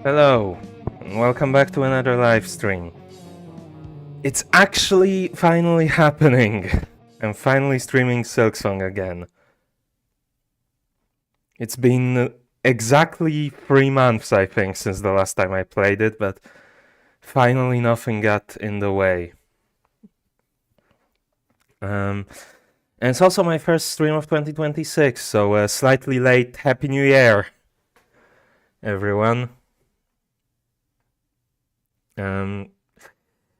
Hello, and welcome back to another live stream. It's actually finally happening. I'm finally streaming Silksong again. It's been exactly 3 months, I think, since the last time I played it, but finally nothing got in the way. And it's also my first stream of 2026, so slightly late Happy New Year, everyone.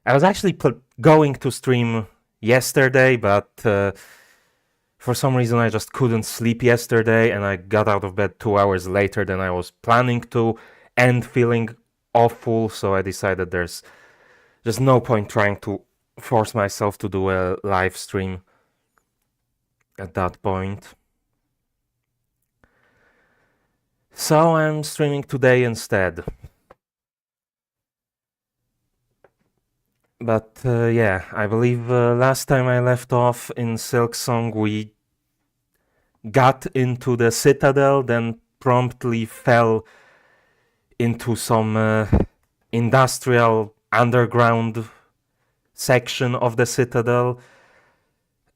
I was actually going to stream yesterday, but for some reason I just couldn't sleep yesterday, and I got out of bed 2 hours later than I was planning to, and feeling awful, so I decided there's just no point trying to force myself to do a live stream at that point. So I'm streaming today instead. But yeah, I believe last time I left off in Silksong we got into the citadel, then promptly fell into some industrial underground section of the citadel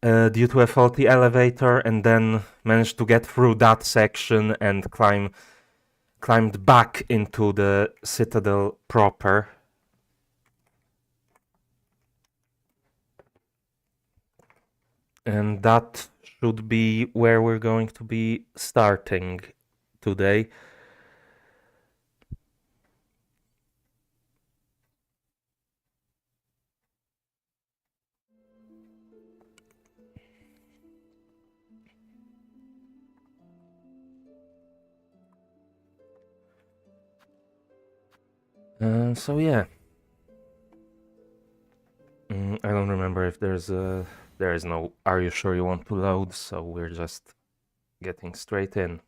due to a faulty elevator, and then managed to get through that section and climbed back into the citadel proper. And that should be where we're going to be starting today. So yeah. I don't remember if there is no "Are you sure you want to load?" So we're just getting straight in.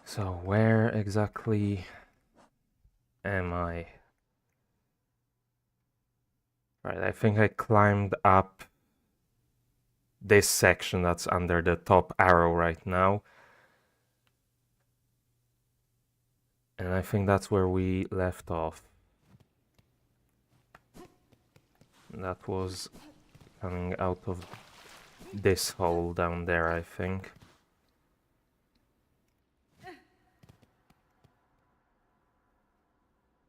So where exactly am I? Right, I think I climbed up this section that's under the top arrow right now. And I think that's where we left off. That was coming out of this hole down there, I think.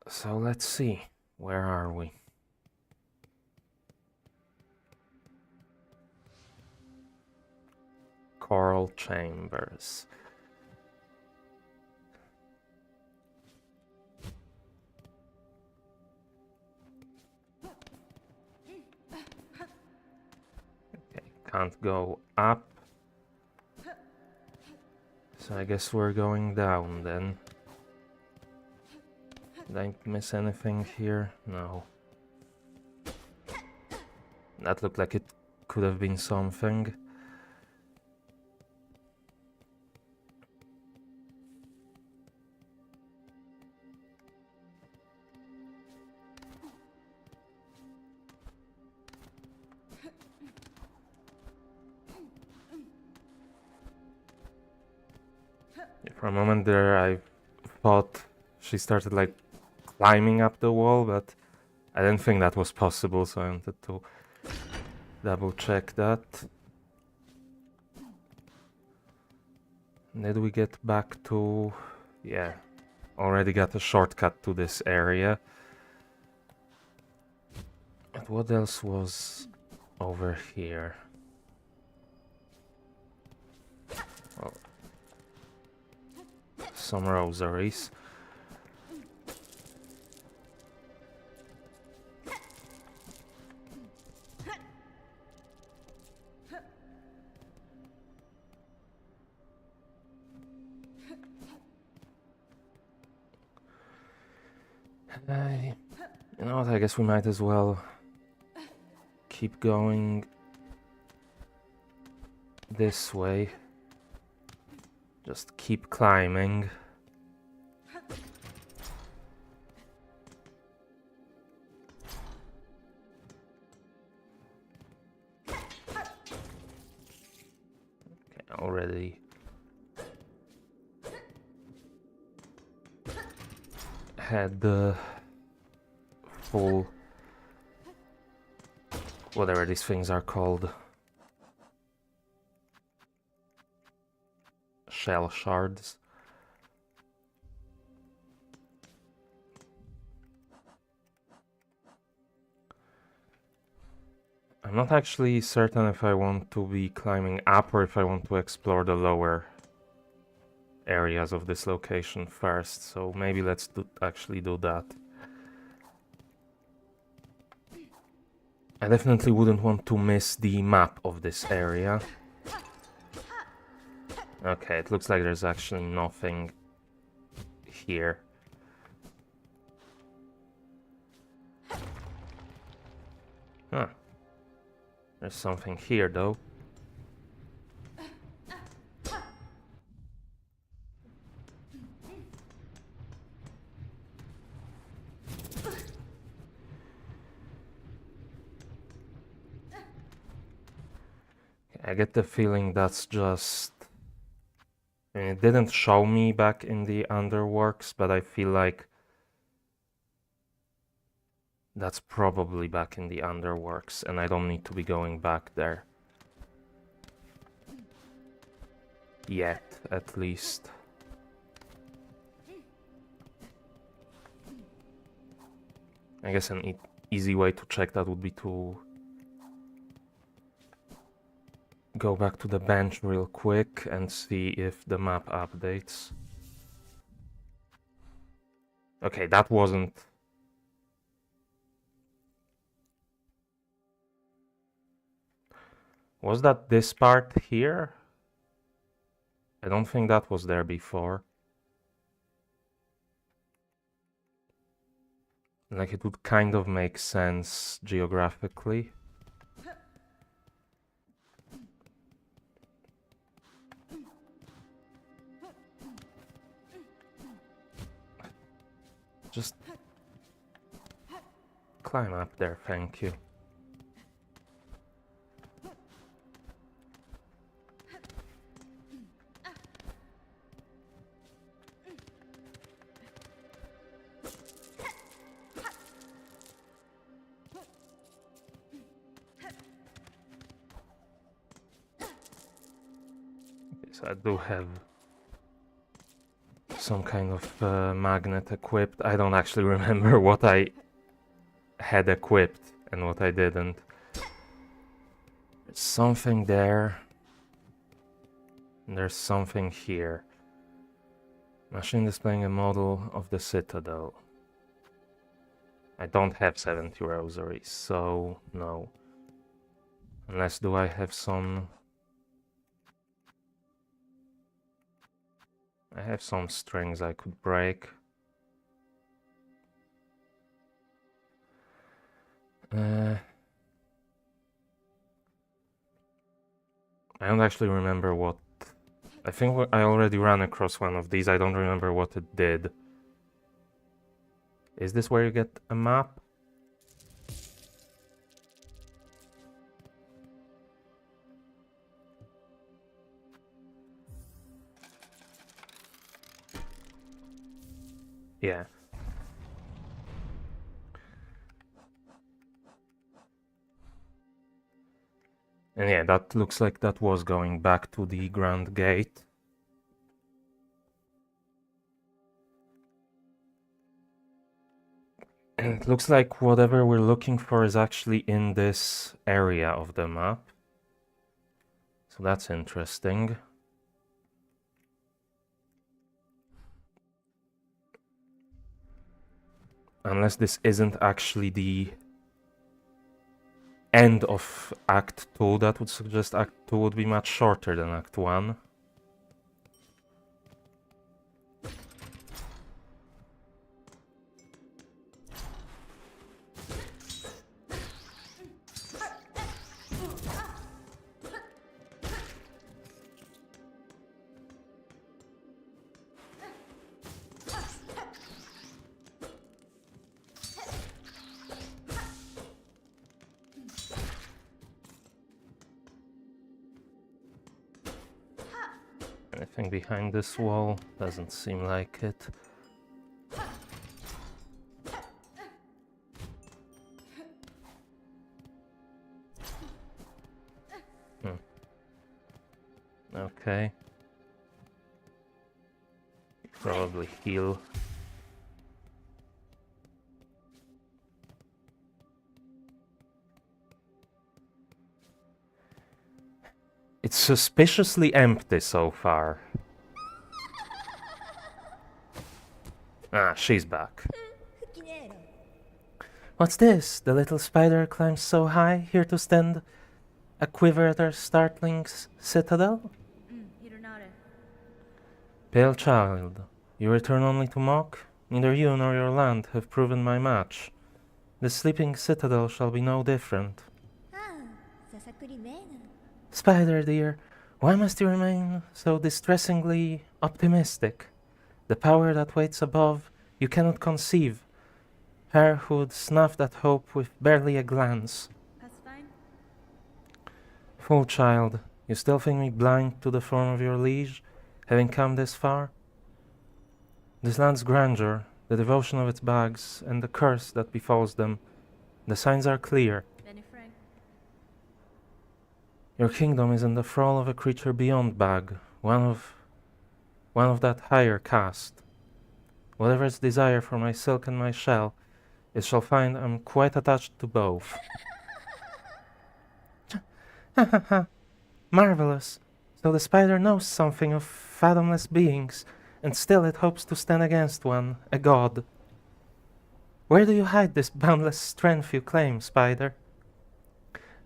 So let's see, where are we? Coral chambers. Okay, can't go up. So I guess we're going down then. Did I miss anything here? No. That looked like it could have been something. For a moment there I thought she started like climbing up the wall, but I didn't think that was possible, so I wanted to double check that. Did we get back to... yeah, already got a shortcut to this area. But what else was over here? Well, some rosaries. You know what, I guess we might as well keep going this way. Just keep climbing. already had the full, whatever these things are called, shell shards. I'm not actually certain if I want to be climbing up or if I want to explore the lower areas of this location first, so maybe let's actually do that. I definitely wouldn't want to miss the map of this area. Okay, it looks like there's actually nothing here. Huh. There's something here, though. I get the feeling that's just... I mean, it didn't show me back in the Underworks, but I feel like that's probably back in the Underworks, and I don't need to be going back there. Yet, at least. I guess an easy way to check that would be to go back to the bench real quick and see if the map updates. Okay, that wasn't... Was that this part here? I don't think that was there before. Like, it would kind of make sense geographically. Just climb up there, thank you. So I do have some kind of magnet equipped. I don't actually remember what I had equipped and what I didn't. There's something there. And there's something here. Machine displaying a model of the Citadel. I don't have 70 rosaries, so no. Unless do I have some... I have some strings I could break. I don't actually remember what... I think I already ran across one of these. I don't remember what it did. Is this where you get a map? Yeah. And yeah, that looks like that was going back to the Grand Gate. And it looks like whatever we're looking for is actually in this area of the map. So that's interesting. Unless this isn't actually the end of Act 2, that would suggest Act 2 would be much shorter than Act 1. Anything behind this wall? Doesn't seem like it. Okay. Probably heal. It's suspiciously empty so far. Ah, she's back. What's this? The little spider climbs so high, here to stand a quiver at our startling citadel? Pale child, you return only to mock? Neither you nor your land have proven my match. The sleeping citadel shall be no different. Spider dear, why must you remain so distressingly optimistic? The power that waits above you cannot conceive. Her who would snuff that hope with barely a glance. Fool child, you still think me blind to the form of your liege, having come this far? This land's grandeur, the devotion of its bags, and the curse that befalls them, the signs are clear. Your kingdom is in the thrall of a creature beyond bag, one of that higher caste. Whatever its desire for my silk and my shell, it shall find I'm quite attached to both. Ha ha ha! Marvelous! So the spider knows something of fathomless beings, and still it hopes to stand against one, a god. Where do you hide this boundless strength you claim, spider?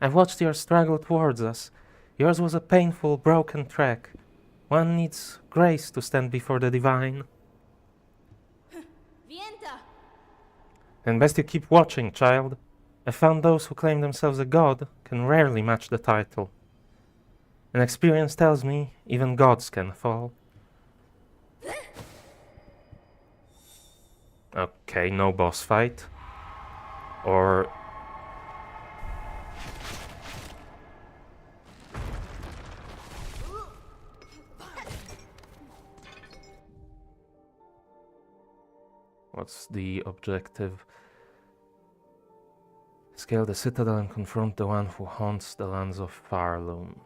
I've watched your struggle towards us. Yours was a painful, broken trek. One needs grace to stand before the divine. And best you keep watching, child. I've found those who claim themselves a god can rarely match the title. And experience tells me even gods can fall. Okay, no boss fight. Or... what's the objective? Scale the citadel and confront the one who haunts the lands of Farloom.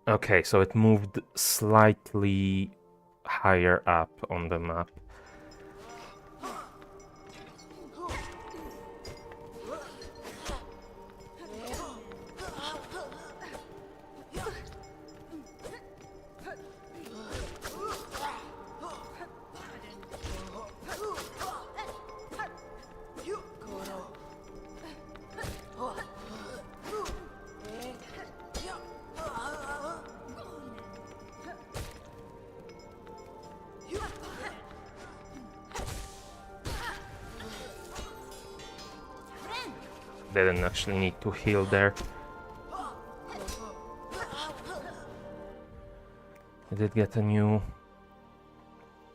Okay, so it moved slightly higher up on the map. Didn't actually need to heal there. I did get a new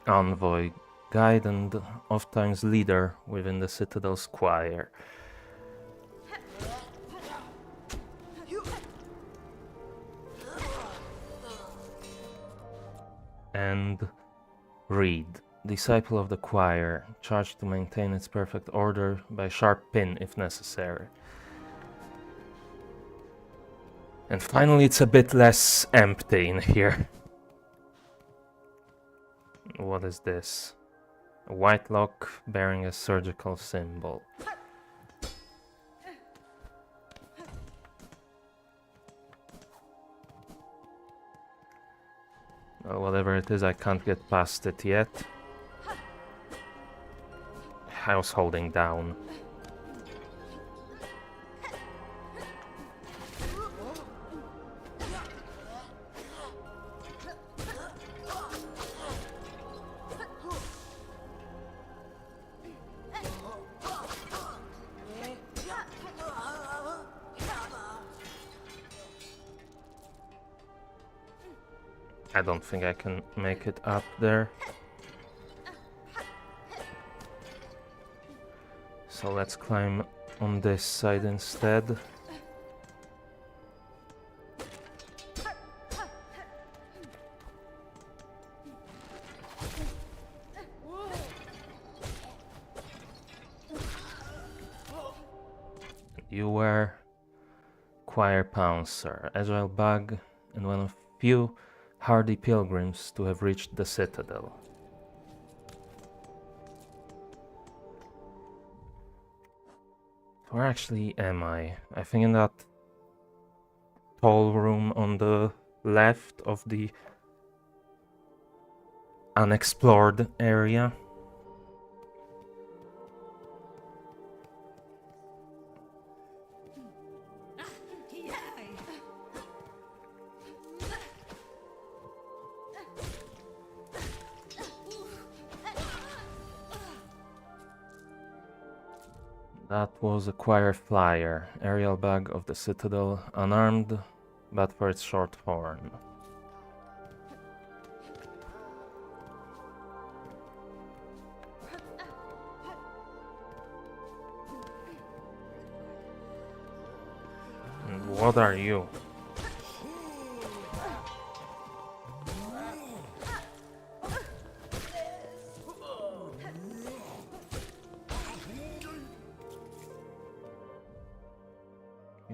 envoy, guide and oft-times leader within the Citadel's choir. And Reed, disciple of the choir, charged to maintain its perfect order by sharp pin if necessary. And finally it's a bit less empty in here. What is this? A white lock bearing a surgical symbol. Well, whatever it is, I can't get past it yet. I was holding down. I don't think I can make it up there. So let's climb on this side instead. You were Choir Pouncer, agile bug, and one of few hardy pilgrims to have reached the Citadel. Where actually am I? I think in that tall room on the left of the unexplored area. That was a choir flyer, aerial bug of the Citadel, unarmed, but for its short horn. And what are you?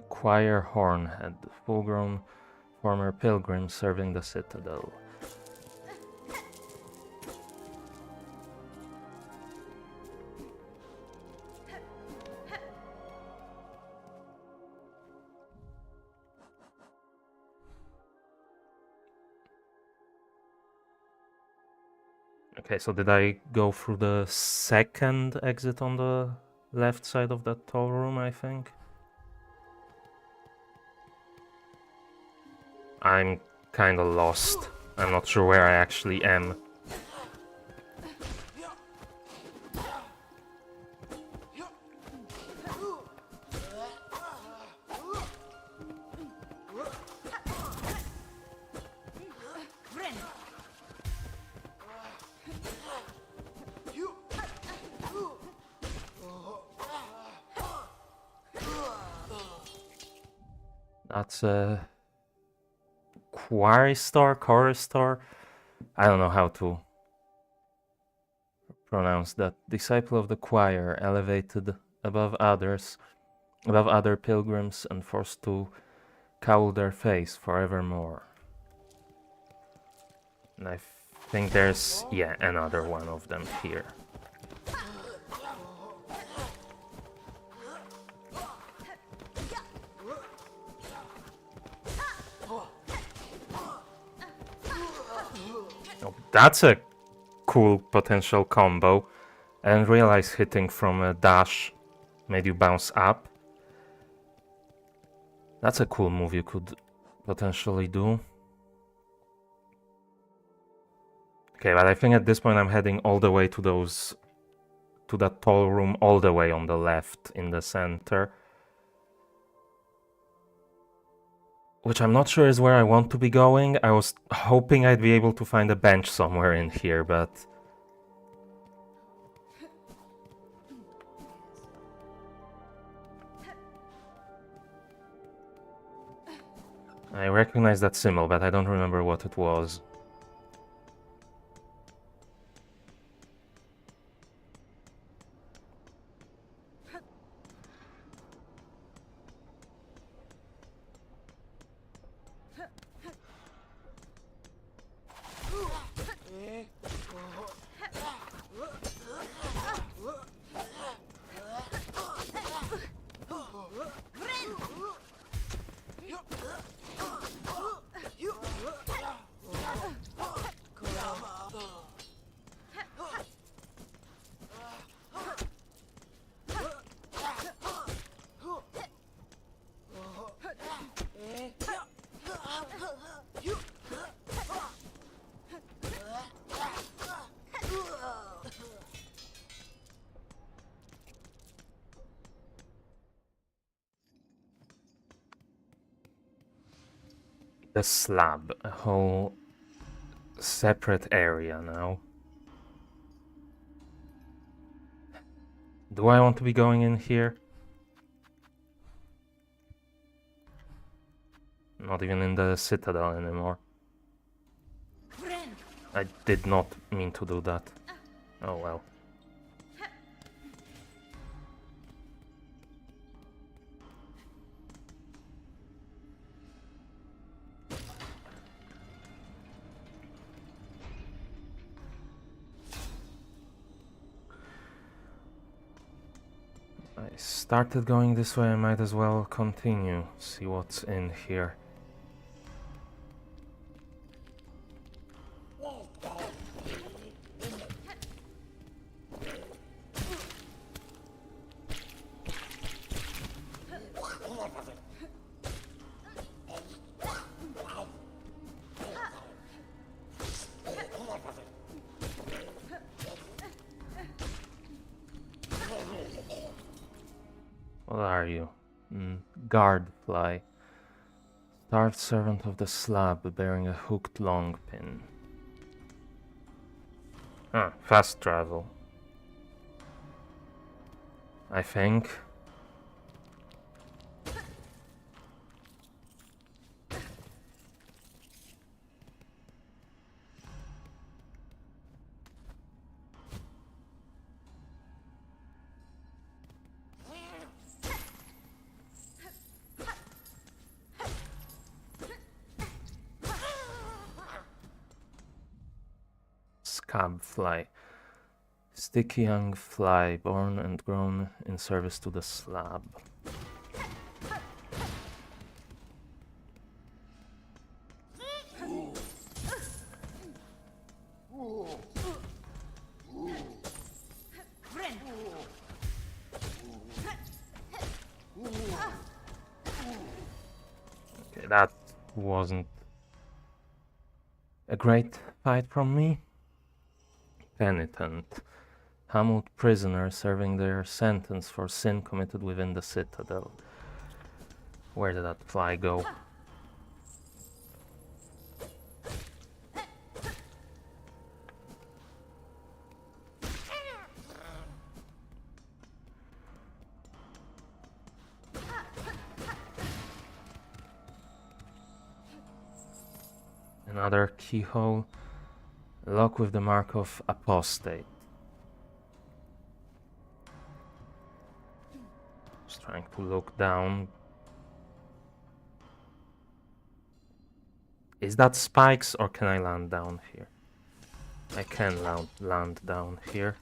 Choir Hornhead, full-grown former pilgrim serving the Citadel. Okay, so did I go through the second exit on the left side of that tall room, I think? I'm kinda lost. I'm not sure where I actually am. That's a chorister. I don't know how to pronounce that. Disciple of the choir, elevated above others, above other pilgrims, and forced to cowl their face forevermore. And I think there's, yeah, another one of them here. Oh, that's a cool potential combo. I didn't realize hitting from a dash made you bounce up. That's a cool move you could potentially do. Okay, but I think at this point I'm heading all the way to that tall room all the way on the left in the center. Which I'm not sure is where I want to be going. I was hoping I'd be able to find a bench somewhere in here, but... I recognize that symbol, but I don't remember what it was. The slab, a whole separate area now. Do I want to be going in here? Not even in the Citadel anymore. I did not mean to do that. Oh well. started going this way, I might as well continue, see what's in here. What are you? Guard fly. Starved servant of the slab bearing a hooked long pin. Fast travel. I think. Scab fly. Sticky young fly, born and grown in service to the slab. Okay, that wasn't a great fight from me. Penitent. Hamut prisoner serving their sentence for sin committed within the citadel. Where did that fly go? Another keyhole. A lock with the mark of apostate. Just trying to look down. Is that spikes or can I land down here? I can land down here.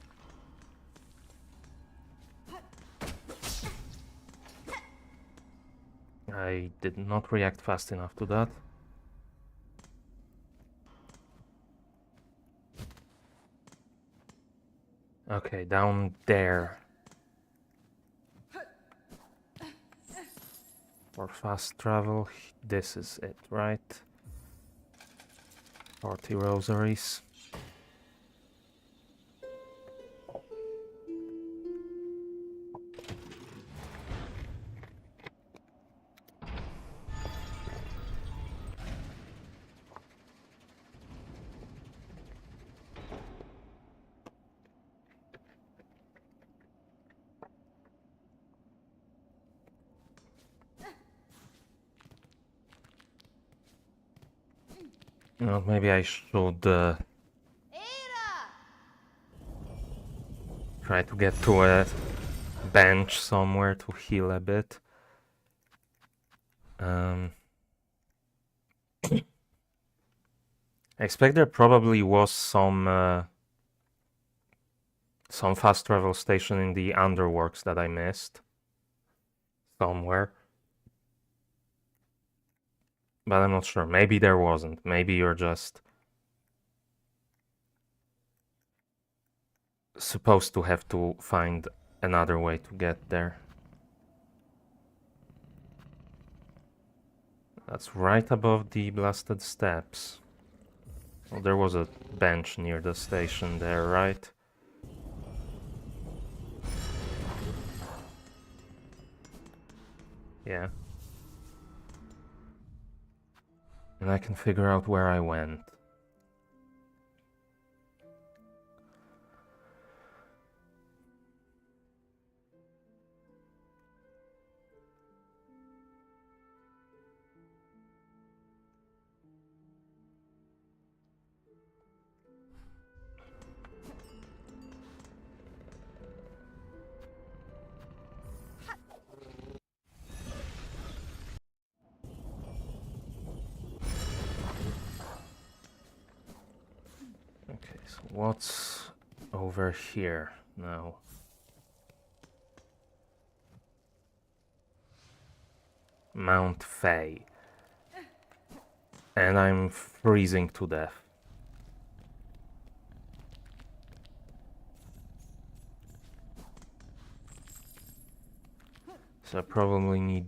I did not react fast enough to that. Okay, down there. For fast travel, this is it, right? 40 rosaries. You know, maybe I should try to get to a bench somewhere to heal a bit. I expect there probably was some fast travel station in the underworks that I missed somewhere. But I'm not sure. Maybe there wasn't. Maybe you're just supposed to have to find another way to get there. That's right above the blasted steps. Well, there was a bench near the station there, right? Yeah. And I can figure out where I went. Okay, so what's over here now? Mount Fay. And I'm freezing to death. So I probably need...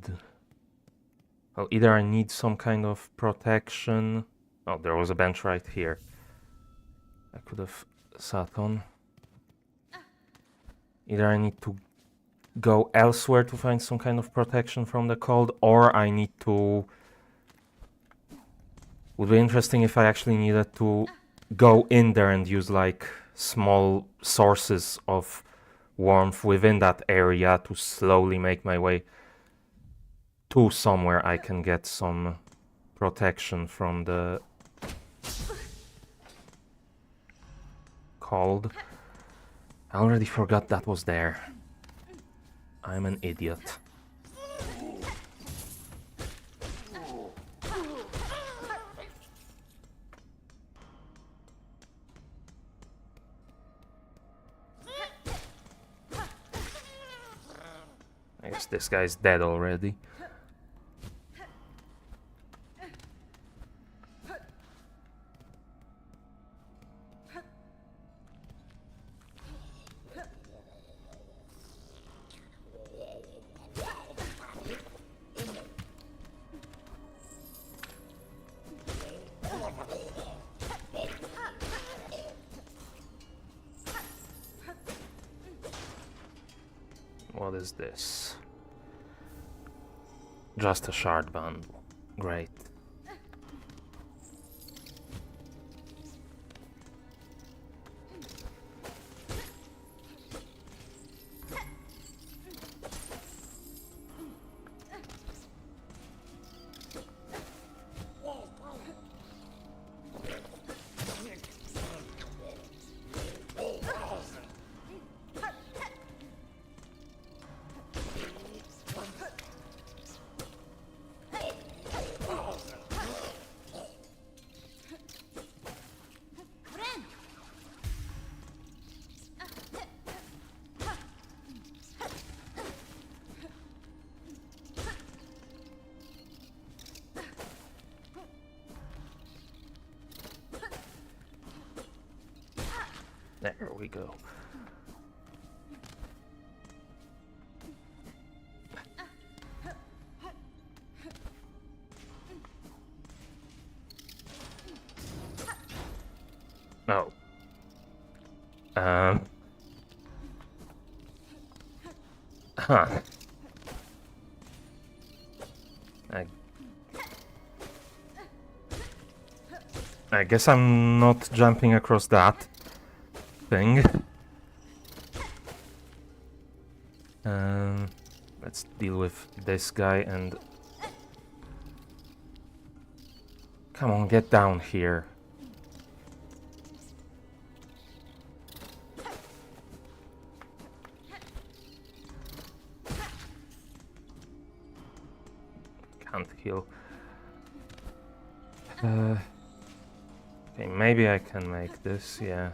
Well, either I need some kind of protection... Oh, there was a bench right here. I could have sat on. Either I need to go elsewhere to find some kind of protection from the cold, or I need to... Would be interesting if I actually needed to go in there and use like small sources of warmth within that area to slowly make my way to somewhere I can get some protection from the cold. I already forgot that was there. I'm an idiot. I guess this guy's dead already. What is this? Just a shard bundle. Great. There we go. Oh. Huh. I guess I'm not jumping across that thing. Let's deal with this guy and... Come on, get down here. Can't heal. Okay, maybe I can make this, yeah.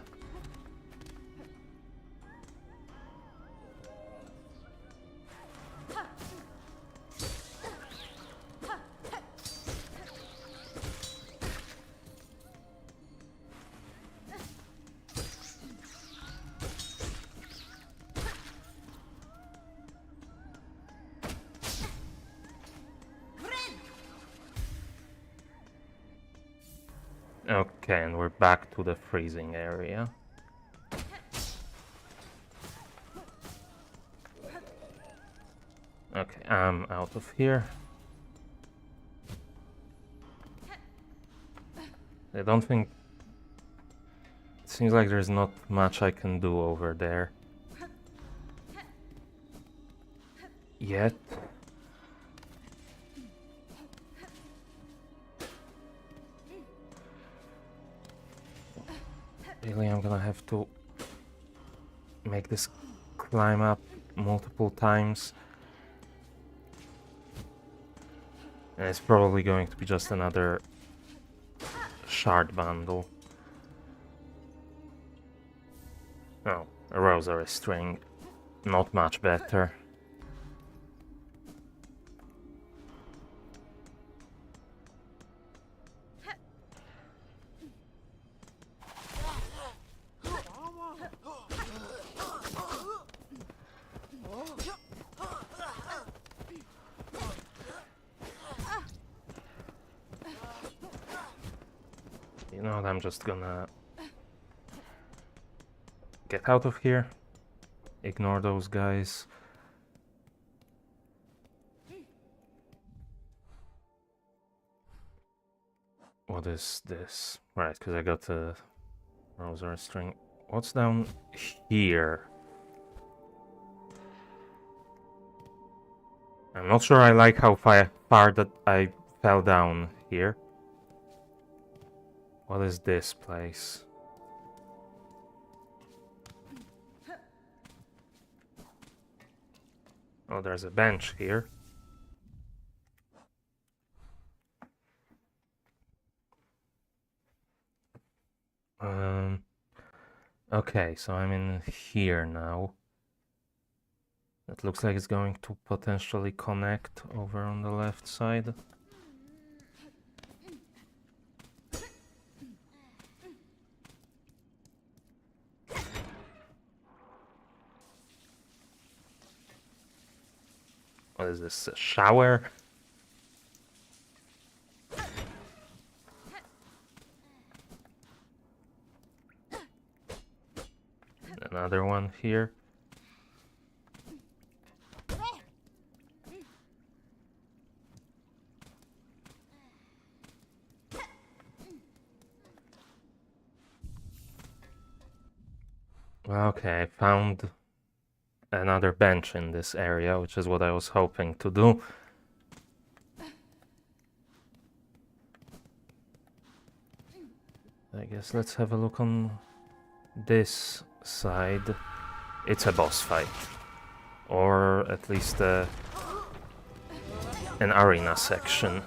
Okay, and we're back to the freezing area. Okay, I'm out of here. I don't think... It seems like there's not much I can do over there. Yet. Really, I'm gonna have to make this climb up multiple times. And it's probably going to be just another shard bundle. Oh, a rosary string. Not much better. You know what, I'm just gonna get out of here. Ignore those guys. What is this? Right, because I got a rosary string. What's down here? I'm not sure I like how far that I fell down here. What is this place? Oh, there's a bench here. Okay, so I'm in here now. It looks like it's going to potentially connect over on the left side. What is this, a shower? Another one here. Okay, I found another bench in this area, which is what I was hoping to do. I guess let's have a look on this side. It's a boss fight. Or at least an arena section.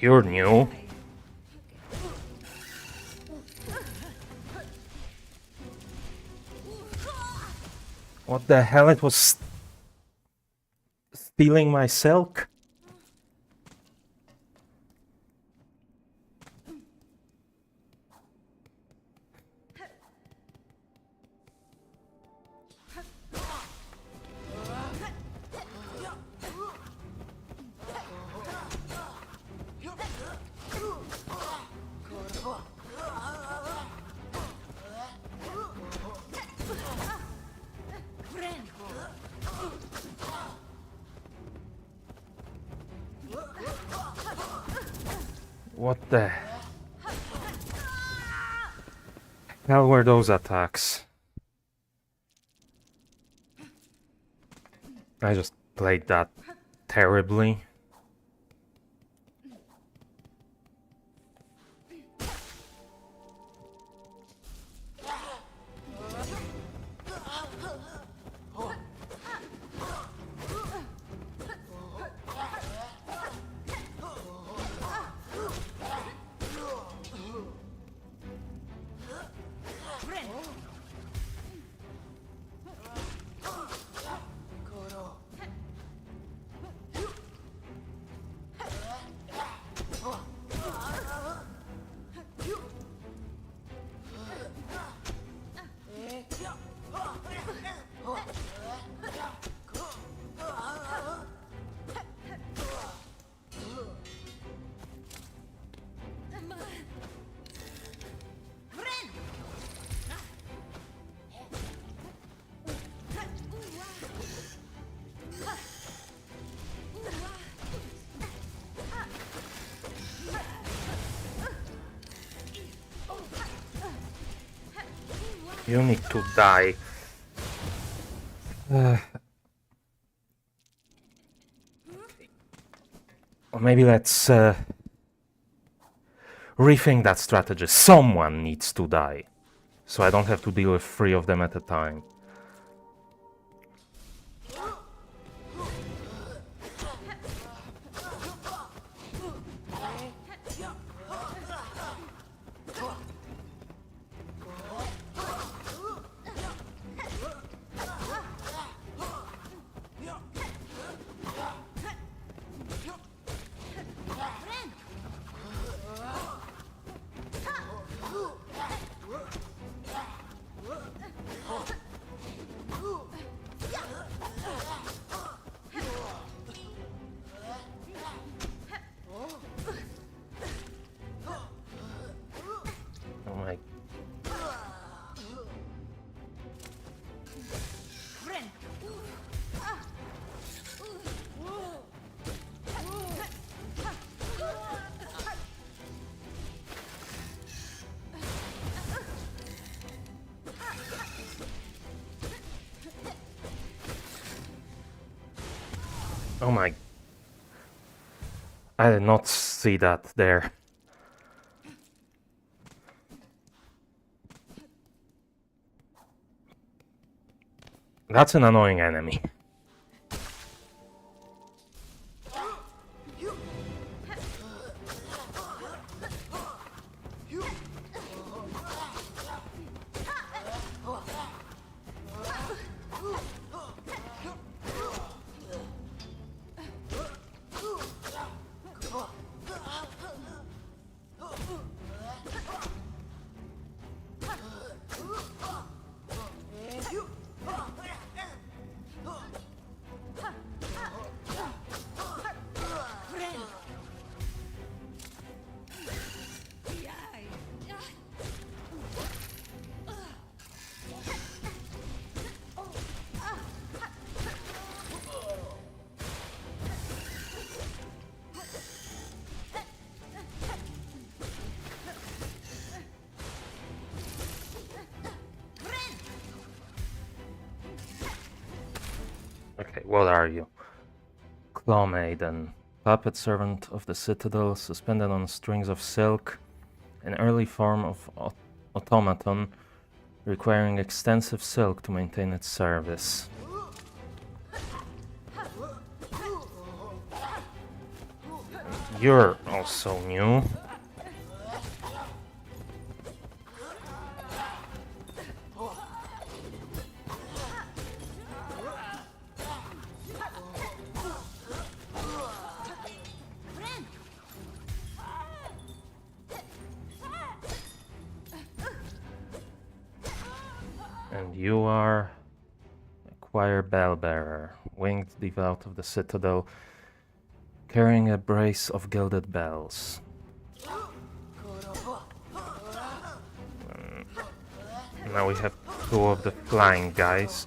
You're new. What the hell? It was stealing my silk? What the hell were those attacks? I just played that terribly. You need to die. Or maybe let's rethink that strategy. Someone needs to die, so I don't have to deal with 3 of them at a time. Oh my... I did not see that there. That's an annoying enemy. Okay, what are you? Claw Maiden, puppet servant of the Citadel, suspended on strings of silk, an early form of automaton, requiring extensive silk to maintain its service. You're also new. And you are a choir bellbearer, winged devout of the Citadel, carrying a brace of gilded bells. Now we have two of the flying guys.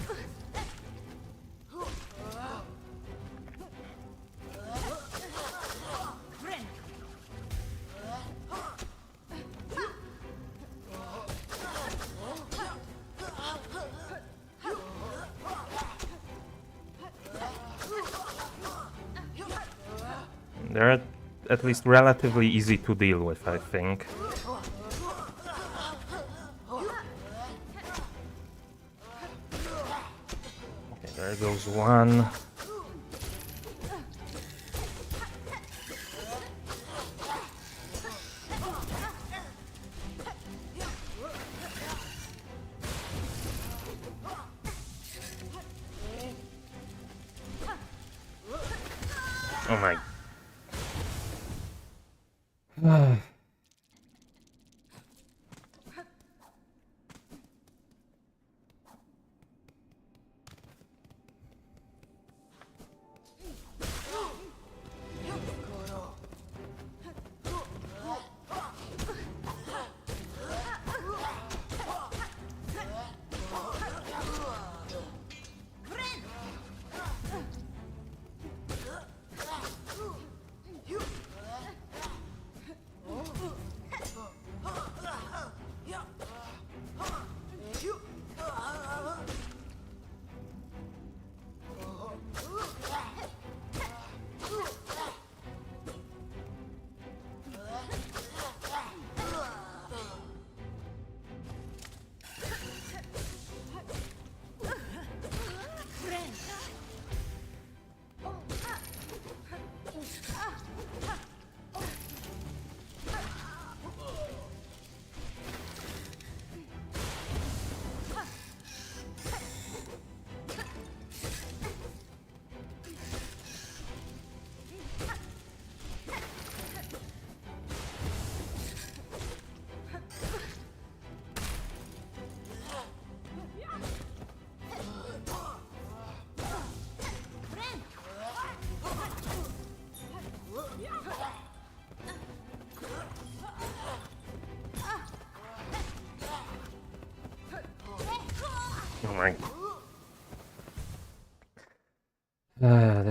They're at least relatively easy to deal with, I think. Okay, there goes one. Oh my... Oh my...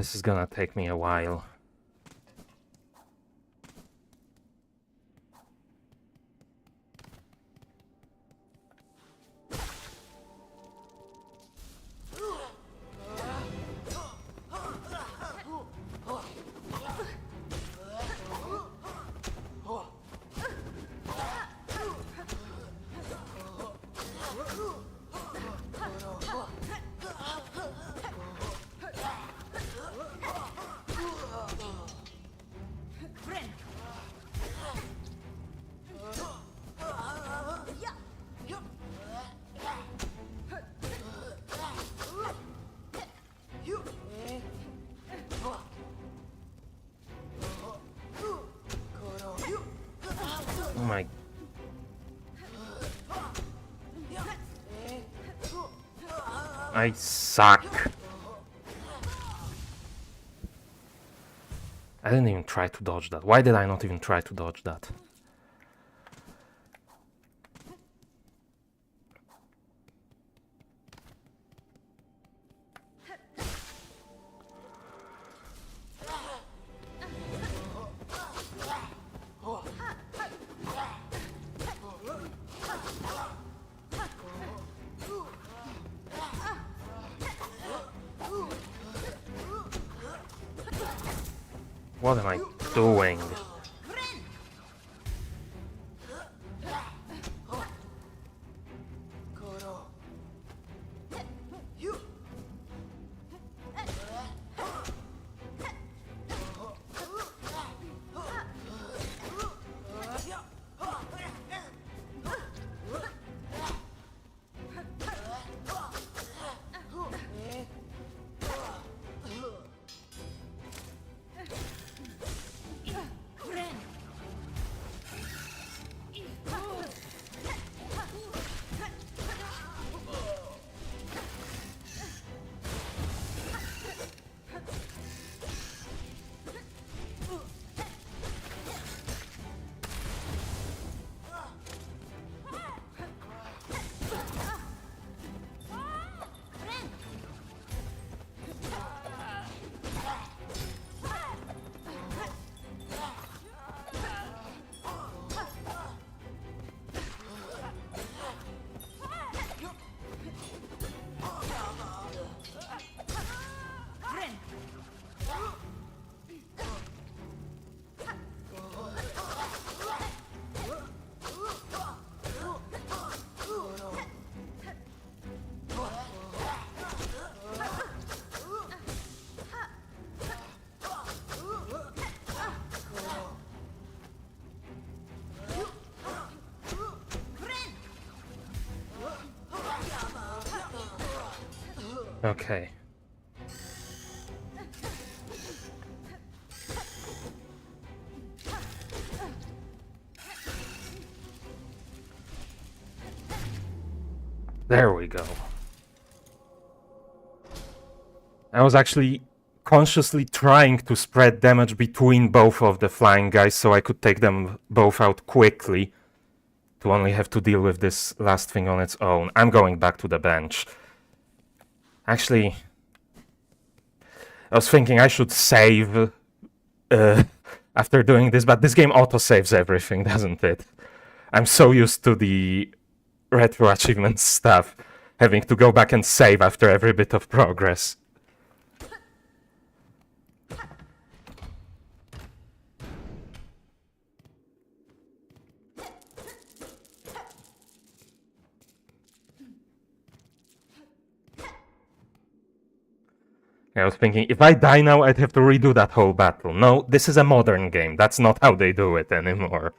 this is gonna take me a while. my... I suck. I didn't even try to dodge that. Why did I not even try to dodge that? What am I doing? Okay. There we go. I was actually consciously trying to spread damage between both of the flying guys so I could take them both out quickly to only have to deal with this last thing on its own. I'm going back to the bench. Actually, I was thinking I should save after doing this, but this game auto-saves everything, doesn't it? I'm so used to the retro achievements stuff, having to go back and save after every bit of progress. I was thinking, if I die now, I'd have to redo that whole battle. No, this is a modern game. That's not how they do it anymore.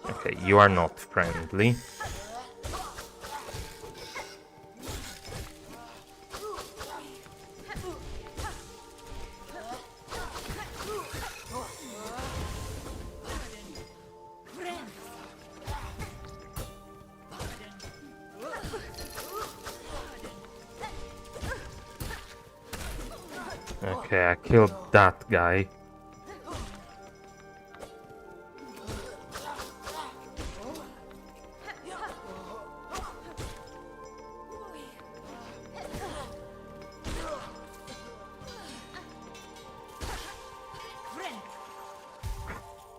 Okay, you are not friendly. Okay, I killed that guy.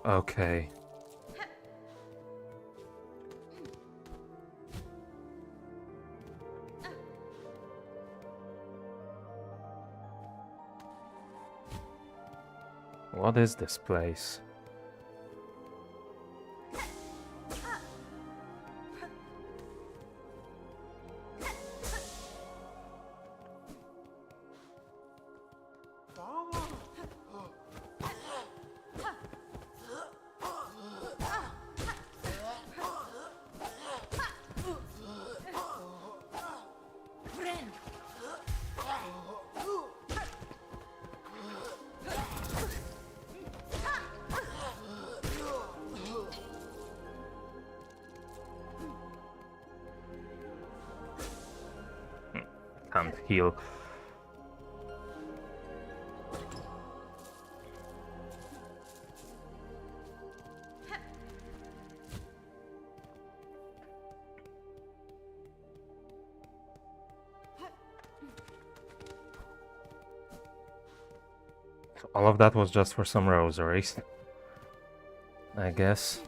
Okay. What is this place? Friend! can't heal. So all of that was just for some rosaries, I guess.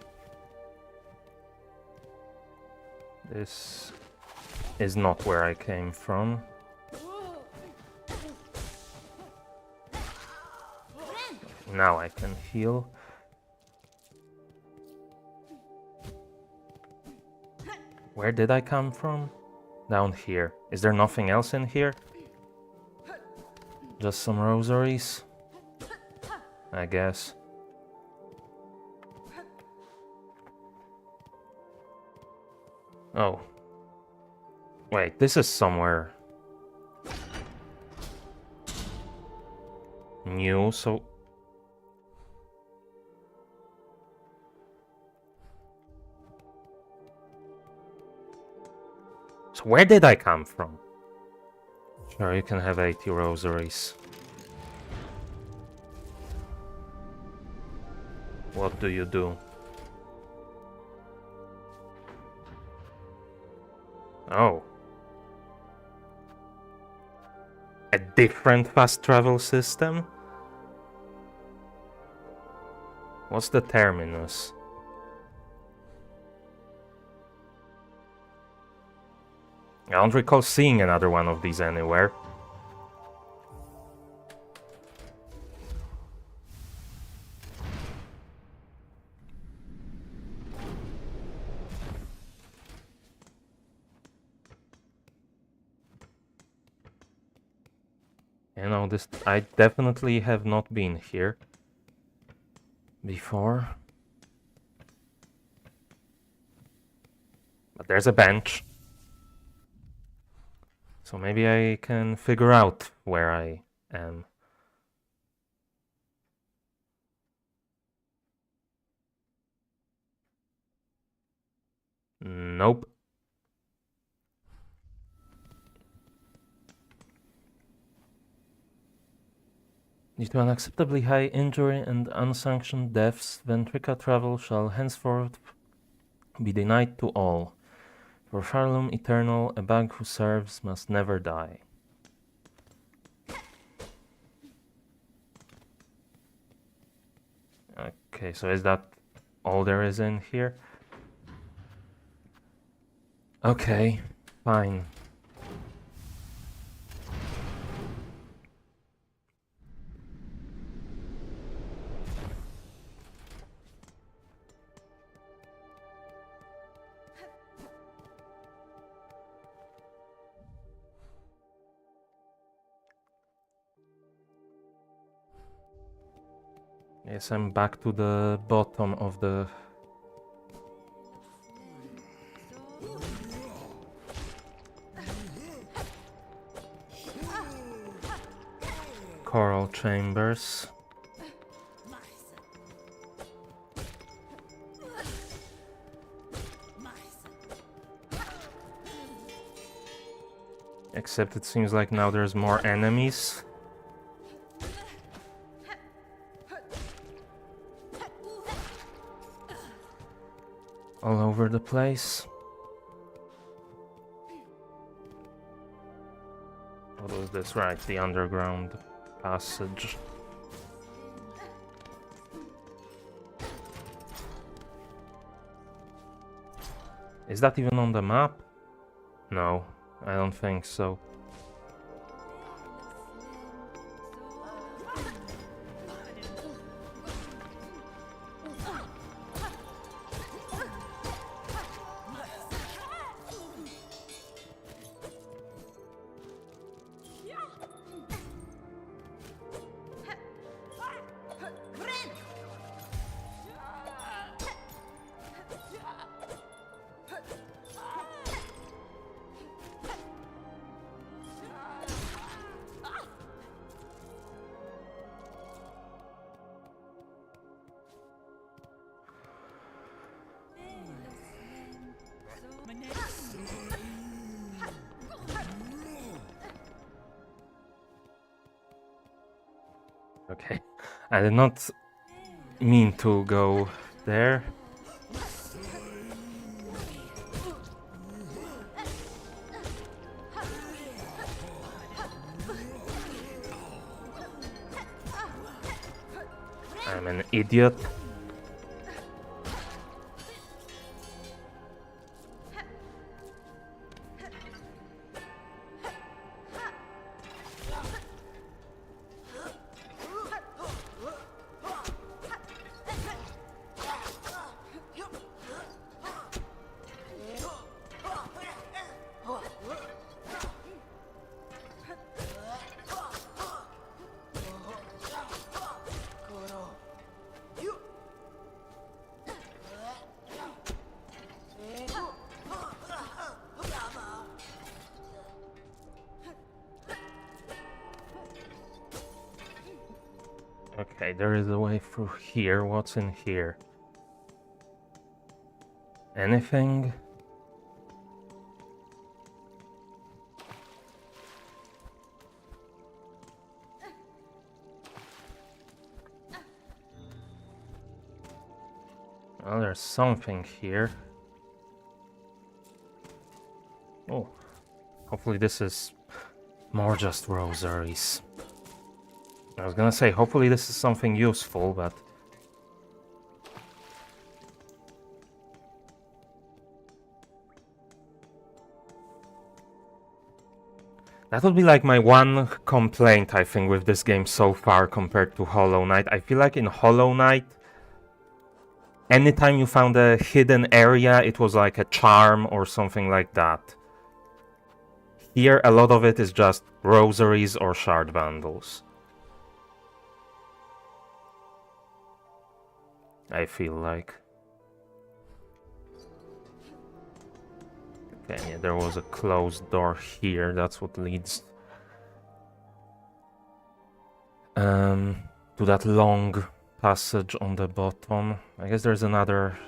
This is not where I came from. Now I can heal. Where did I come from? Down here. Is there nothing else in here? Just some rosaries? I guess. Oh. Wait, this is somewhere new, so... So where did I come from? Sure, you can have 80 rosaries. What do you do? Oh. A different fast travel system? What's the terminus? I don't recall seeing another one of these anywhere. You know, this I definitely have not been here before. But there's a bench. So maybe I can figure out where I am. Nope. Due to unacceptably high injury and unsanctioned deaths, Ventrica travel shall henceforth be denied to all. For Farlum Eternal, a bug who serves must never die. Okay, so is that all there is in here? Okay, fine. Yes, I'm back to the bottom of the... coral chambers. Except it seems like now there's more enemies. All over the place. What was this? Right, the underground passage. Is that even on the map? No, I don't think so. Okay, I did not mean to go there. I'm an idiot. Okay, there is a way through here. What's in here? Anything? Well, there's something here. Oh, hopefully this is more just rosaries. I was gonna say, hopefully this is something useful, but... That would be like my one complaint, I think, with this game so far compared to Hollow Knight. I feel like in Hollow Knight, anytime you found a hidden area, it was like a charm or something like that. Here, a lot of it is just rosaries or shard bundles. I feel like. Okay, yeah, there was a closed door here, that's what leads to that long passage on the bottom. I guess there's another...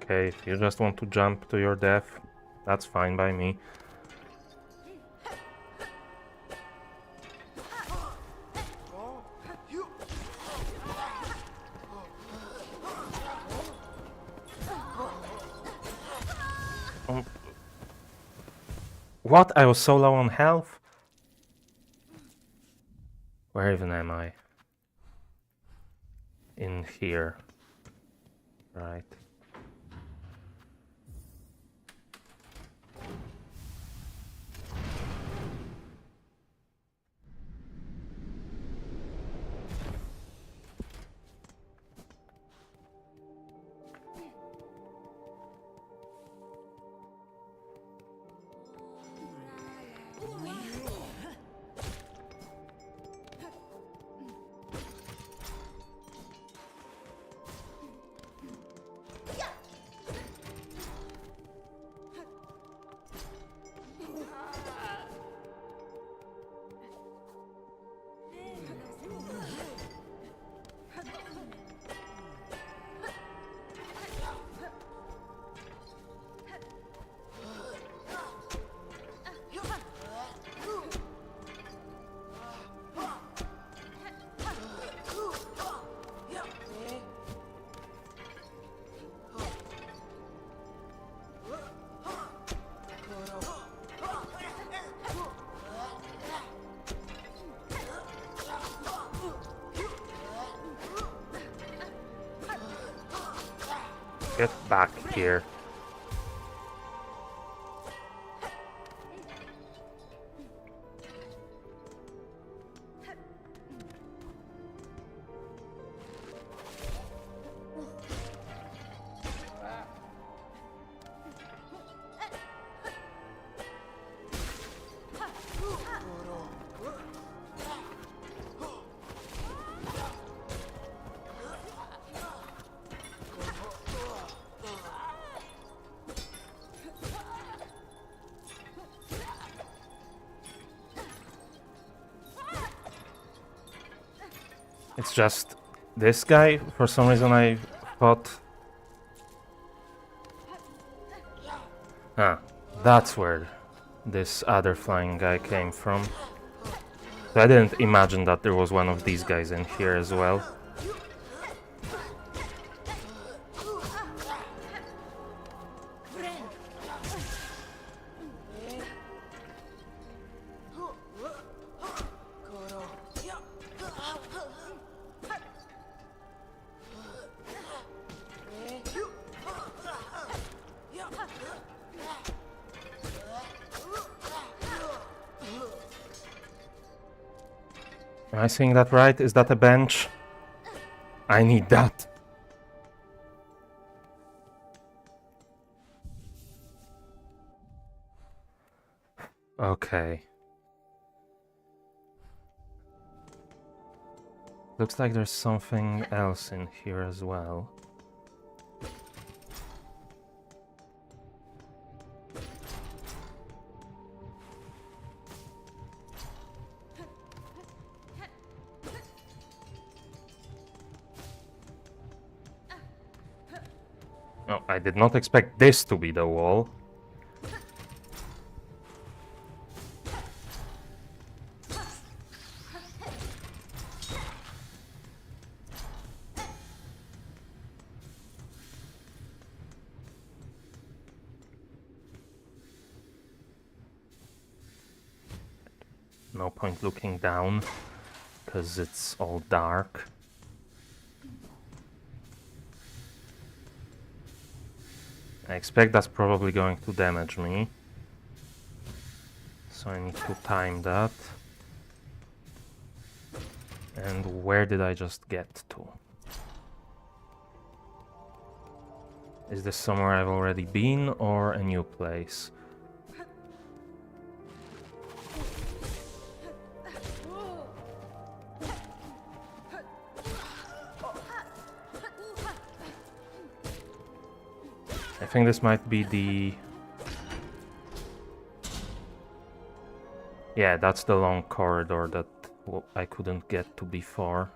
Okay, if you just want to jump to your death, that's fine by me. What? I was so low on health? Where even am I? In here. Right. Get back here. It's just this guy. For some reason I thought Ah, that's where this other flying guy came from. So I didn't imagine that there was one of these guys in here as well. Am I seeing that right? Is that a bench? I need that. Okay. Looks like there's something else in here as well. Oh, I did not expect this to be the wall. No point looking down, because it's all dark. I expect that's probably going to damage me. So I need to time that. And where did I just get to? Is this somewhere I've already been or a new place? I think this might be the... Yeah, that's the long corridor that I couldn't get to before.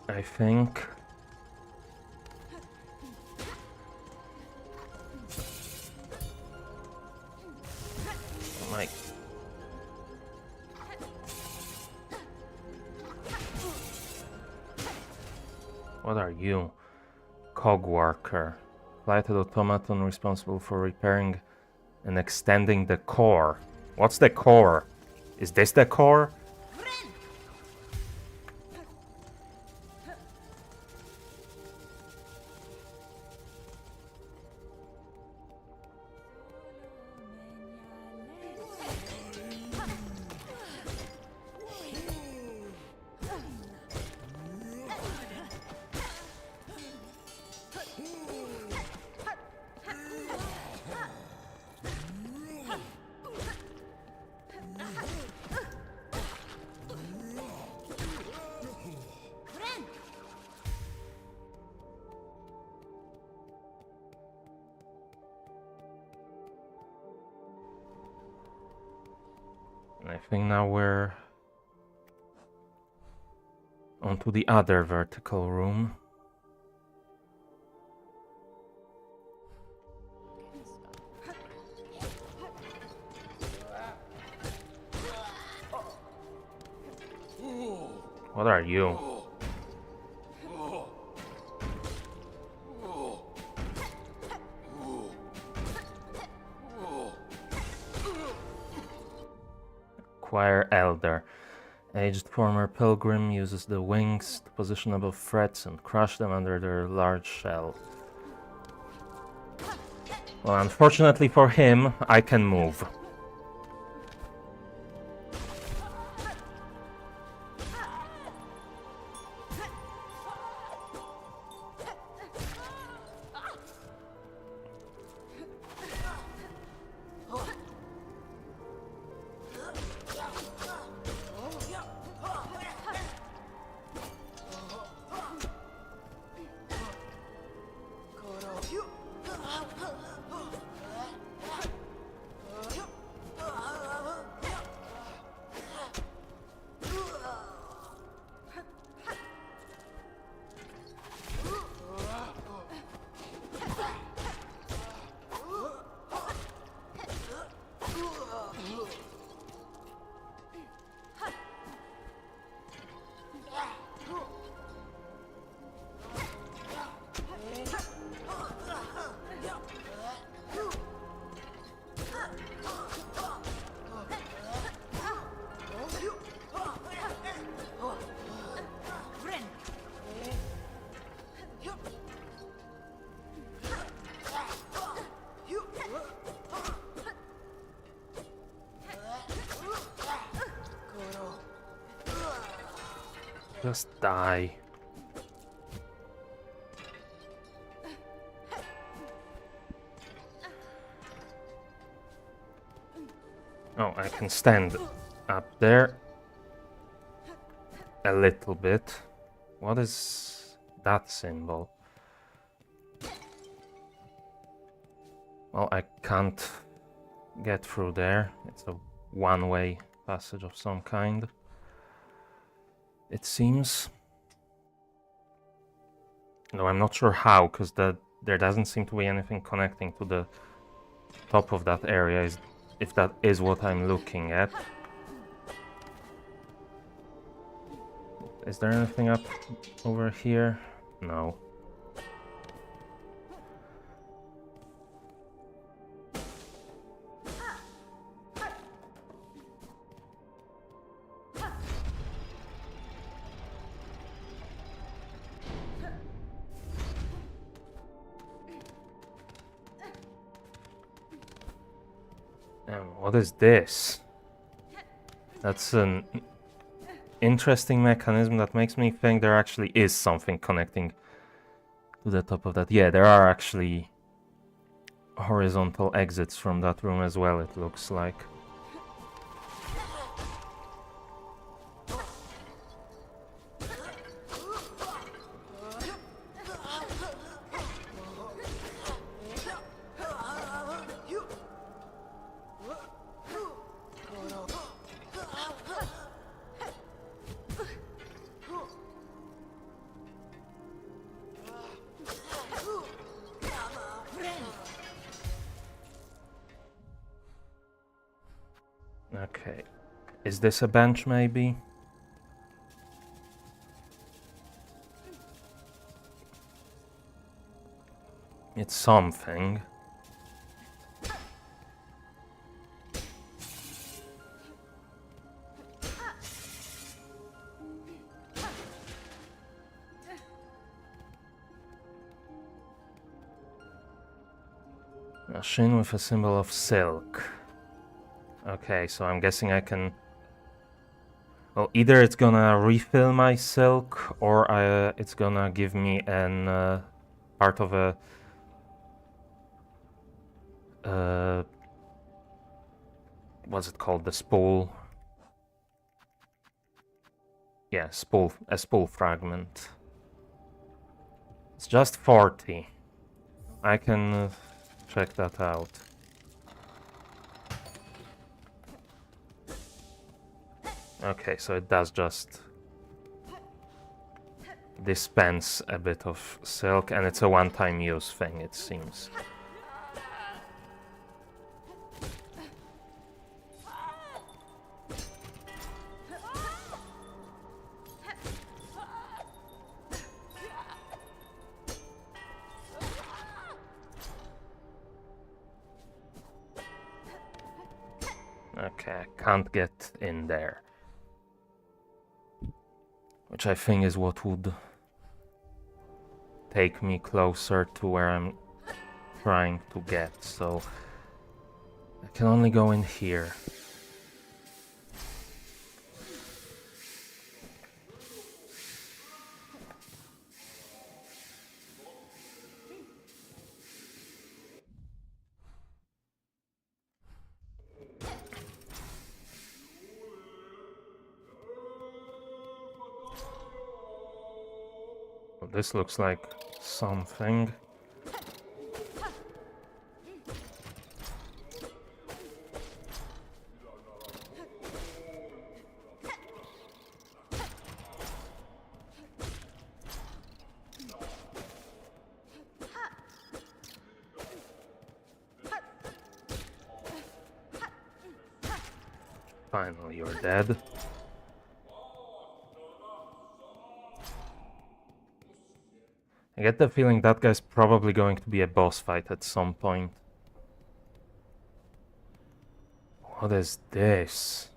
I think... My... What are you? Cog worker. Lighted automaton responsible for repairing and extending the core. What's the core? Is this the core? I think now we're onto the other vertical room. What are you? Choir Elder. Aged former pilgrim uses the wings to position above threats and crush them under their large shell. Well, unfortunately for him, I can move. Just die. Oh, I can stand up there. A little bit. What is that symbol? Well, I can't get through there. It's a one-way passage of some kind. It seems. No, I'm not sure how, because there doesn't seem to be anything connecting to the top of that area, if that is what I'm looking at. Is there anything up over here? No. What is this? That's an interesting mechanism that makes me think there actually is something connecting to the top of that. Yeah, there are actually horizontal exits from that room as well, it looks like. Okay. Is this a bench, maybe? It's something. A shin with a symbol of silk. Okay, so I'm guessing I can... Well, either it's gonna refill my silk, or it's gonna give me an part of a... what's it called? The spool. Yeah, a spool fragment. It's just 40. I can check that out. Okay, so it does just dispense a bit of silk, and it's a one-time use thing, it seems. Okay, I can't get in there. Which I think is what would take me closer to where I'm trying to get, so I can only go in here. Well, this looks like something. Finally, you're dead. I get the feeling that guy's probably going to be a boss fight at some point. What is this?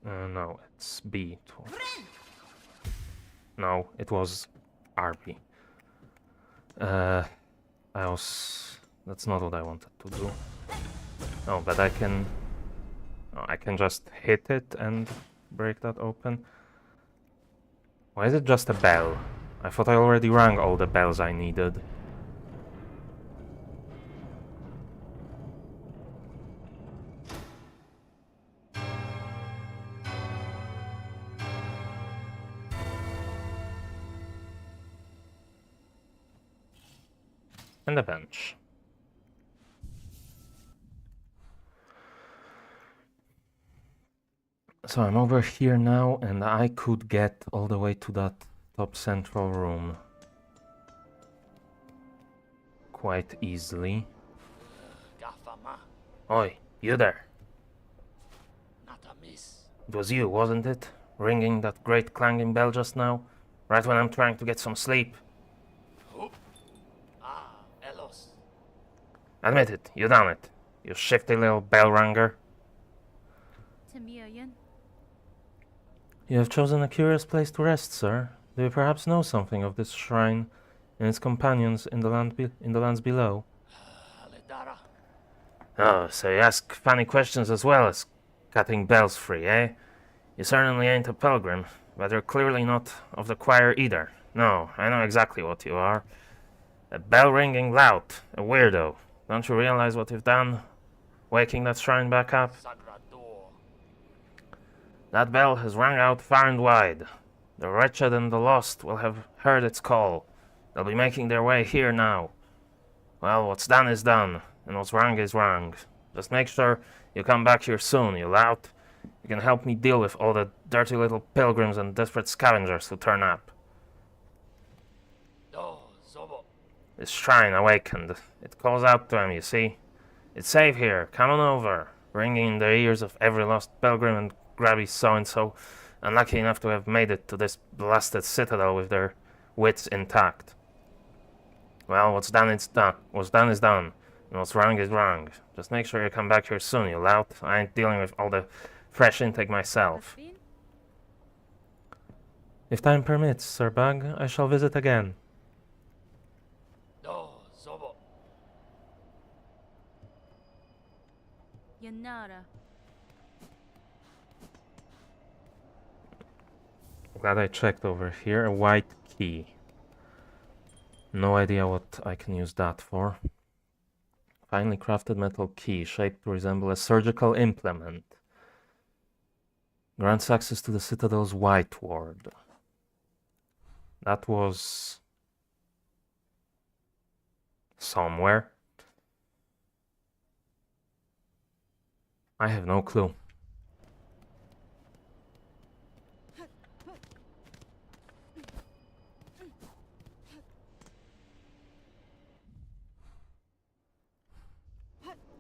No, it's B. No, it was RP. Uh, I was... That's not what I wanted to do. Oh, but I can... Oh, I can just hit it and break that open. Why is it just a bell? I thought I already rang all the bells I needed. And a bench. So I'm over here now, and I could get all the way to that top central room quite easily. Oi, you there. It was you, wasn't it? Ringing that great clanging bell just now? Right when I'm trying to get some sleep. Admit it, you done it. You shifty little bell ringer. You have chosen a curious place to rest, sir. Do you perhaps know something of this shrine and its companions in the lands below? Oh, so you ask funny questions as well as cutting bells free, eh? You certainly ain't a pilgrim, but you're clearly not of the choir either. No, I know exactly what you are. A bell-ringing lout, a weirdo. Don't you realize what you've done? Waking that shrine back up? That bell has rung out far and wide. The wretched and the lost will have heard its call. They'll be making their way here now. Well, what's done is done, and what's wrong is wrong. Just make sure you come back here soon, you lout. You can help me deal with all the dirty little pilgrims and desperate scavengers who turn up. This shrine awakened. It calls out to him, you see. It's safe here, come on over, ringing in the ears of every lost pilgrim and grabby so-and-so, unlucky enough to have made it to this blasted citadel with their wits intact. Well, what's done is done. What's done is done. And what's wrong is wrong. Just make sure you come back here soon, you lout. I ain't dealing with all the fresh intake myself. If time permits, Sir Bug, I shall visit again. Glad I checked over here. A white key. No idea what I can use that for. Finely crafted metal key, shaped to resemble a surgical implement. Grants access to the Citadel's White Ward. That was... somewhere. I have no clue.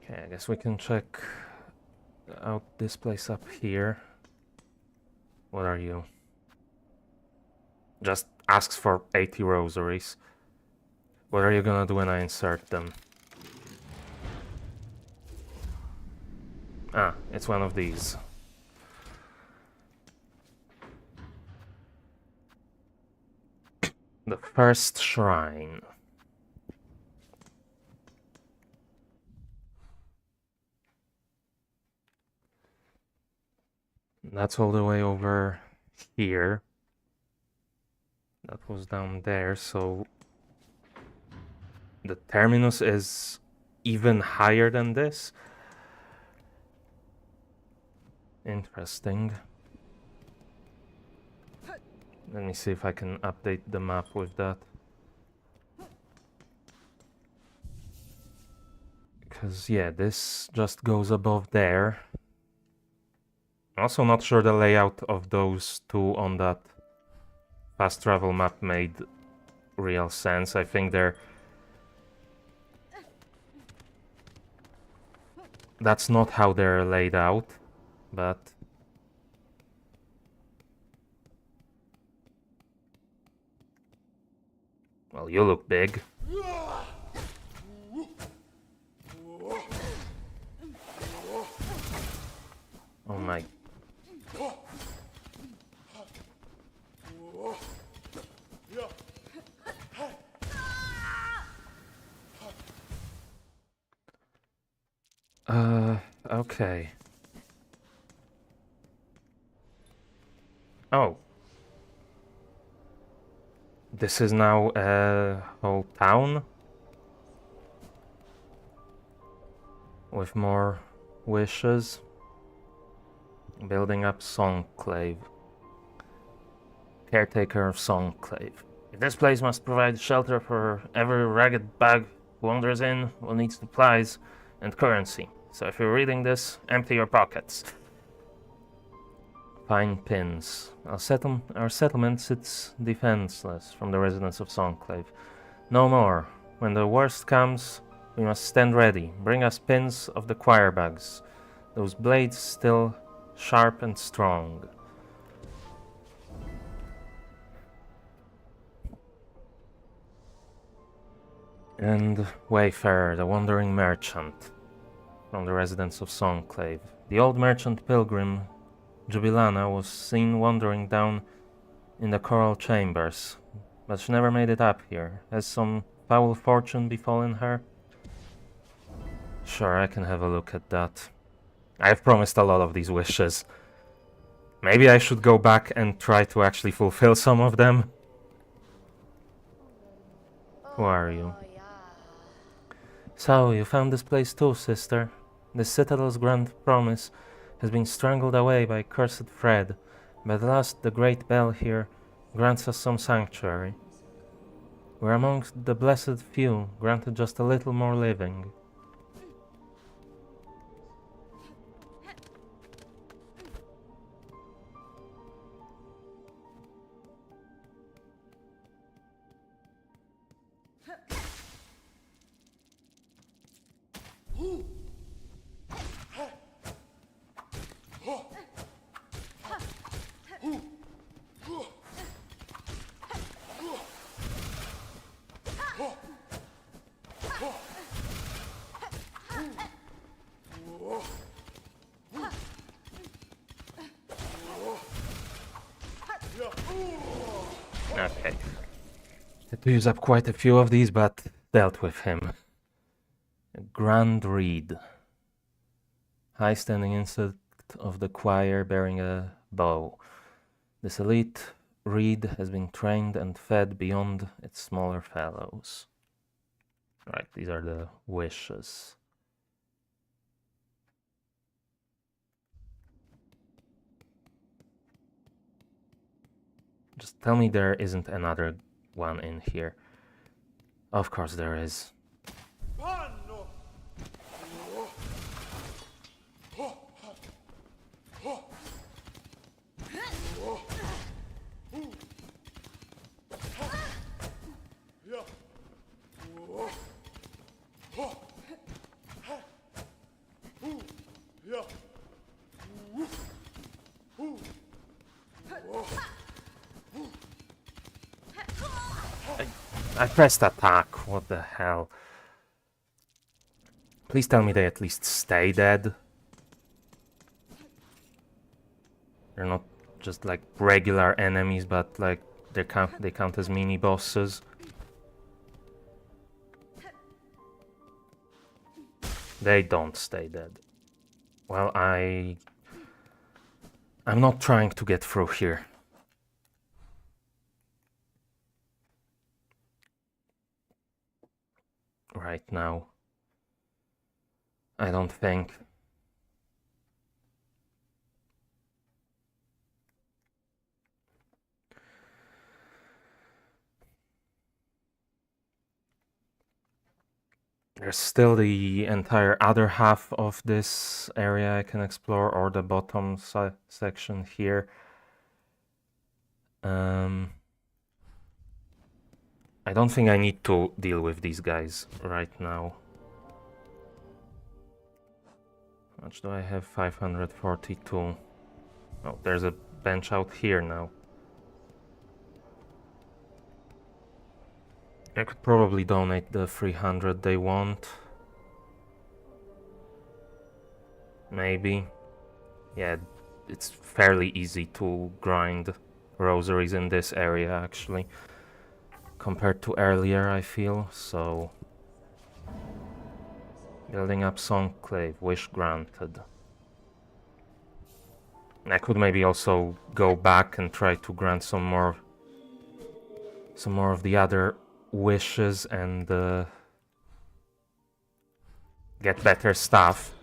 Okay, I guess we can check out this place up here. What are you? Just asks for 80 rosaries. What are you gonna do when I insert them? Ah, it's one of these. The first shrine. That's all the way over here. That was down there, so the terminus is even higher than this. Interesting. Let me see if I can update the map with that. Because, yeah, this just goes above there. Also not sure the layout of those two on that fast travel map made real sense. I think they're... That's not how they're laid out, but... Well, you look big. Oh my... Okay. Oh. This is now a whole town? With more wishes. Building up Songclave. Caretaker of Songclave. If this place must provide shelter for every ragged bag who wanders in, will need supplies and currency. So if you're reading this, empty your pockets. Pine pins. Our settlement sits defenseless from the residents of Songclave. No more. When the worst comes, we must stand ready. Bring us pins of the choir bags. Those blades still sharp and strong. And Wayfarer, the wandering merchant, from the residents of Songclave. The old merchant pilgrim, Jubilana, was seen wandering down in the coral chambers, but she never made it up here. Has some foul fortune befallen her? Sure, I can have a look at that. I've promised a lot of these wishes. Maybe I should go back and try to actually fulfill some of them. Who are you? So, you found this place too, sister. The Citadel's grand promise has been strangled away by cursed Fred, but at last the great bell here grants us some sanctuary. We're amongst the blessed few, granted just a little more living. Okay. Had to use up quite a few of these, but dealt with him. A grand reed. High standing insect of the choir bearing a bow. This elite reed has been trained and fed beyond its smaller fellows. Right, these are the wishes. Just tell me there isn't another one in here. Of course there is. I pressed attack, what the hell? Please tell me they at least stay dead. They're not just like regular enemies, but like they count as mini bosses. They don't stay dead. Well, I'm not trying to get through here. Right now. I don't think. There's still the entire other half of this area I can explore, or the bottom section here. I don't think I need to deal with these guys right now. How much do I have? 542. Oh, there's a bench out here now. I could probably donate the 300 they want. Maybe. Yeah, it's fairly easy to grind rosaries in this area, actually. Compared to earlier, I feel, so... Building up Songclave, wish granted. I could maybe also go back and try to grant some more of the other wishes and get better stuff.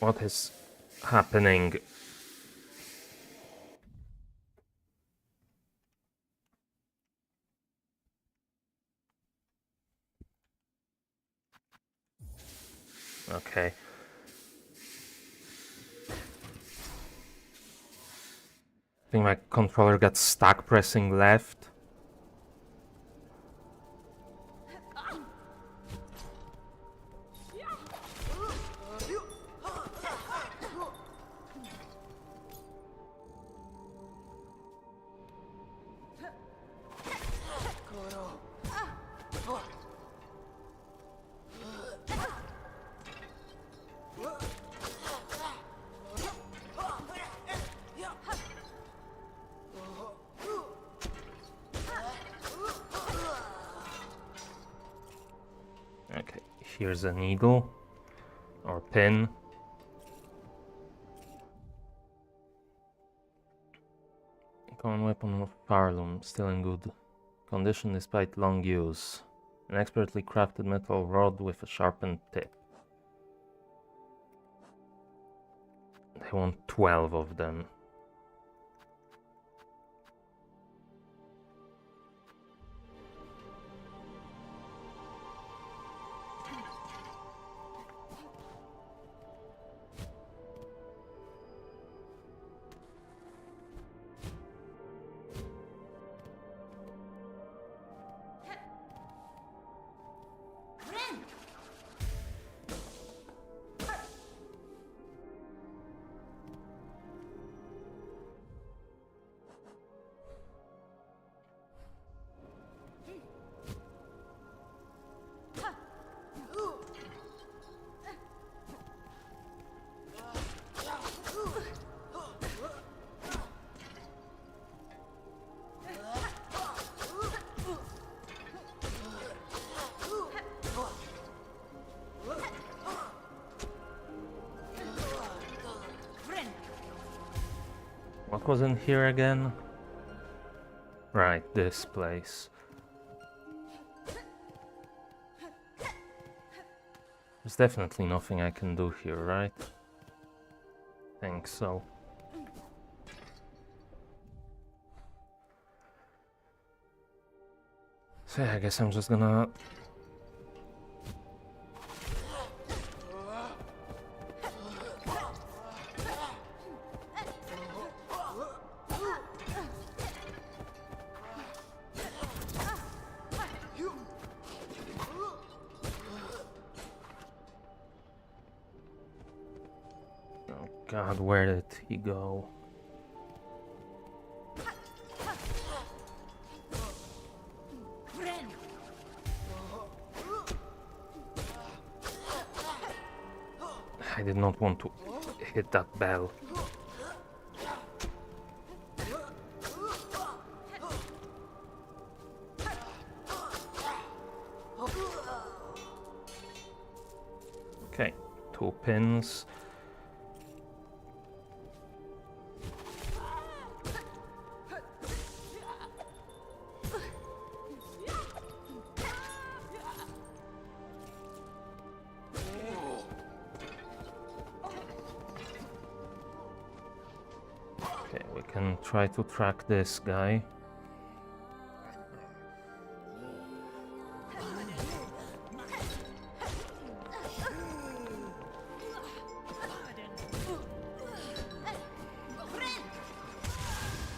What is happening? Okay. I think my controller got stuck pressing left. Okay, here's a needle or pin. Common weapon of Parlum, still in good condition despite long use. An expertly crafted metal rod with a sharpened tip. They want 12 of them. What was in here again? Right, this place. There's definitely nothing I can do here, right? Think so. So yeah, I guess I'm just gonna... Oh god, where did he go? I did not want to hit that bell. Okay, 2 pins. Okay, we can try to track this guy.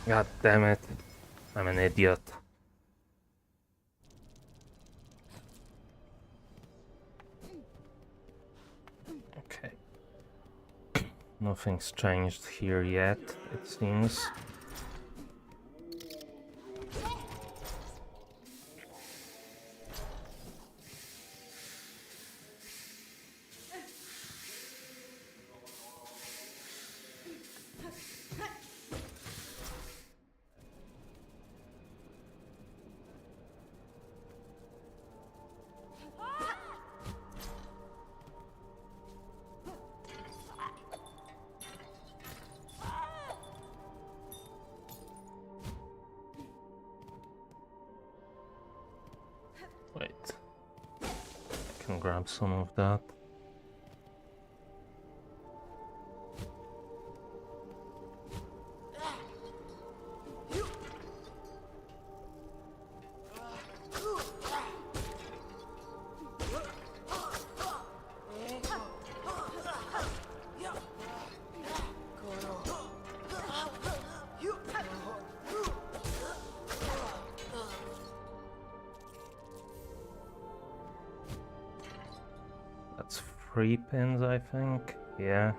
God damn it. I'm an idiot. Okay. Nothing's changed here yet, it seems. grab some of that. That's 3 pins, I think. Yeah.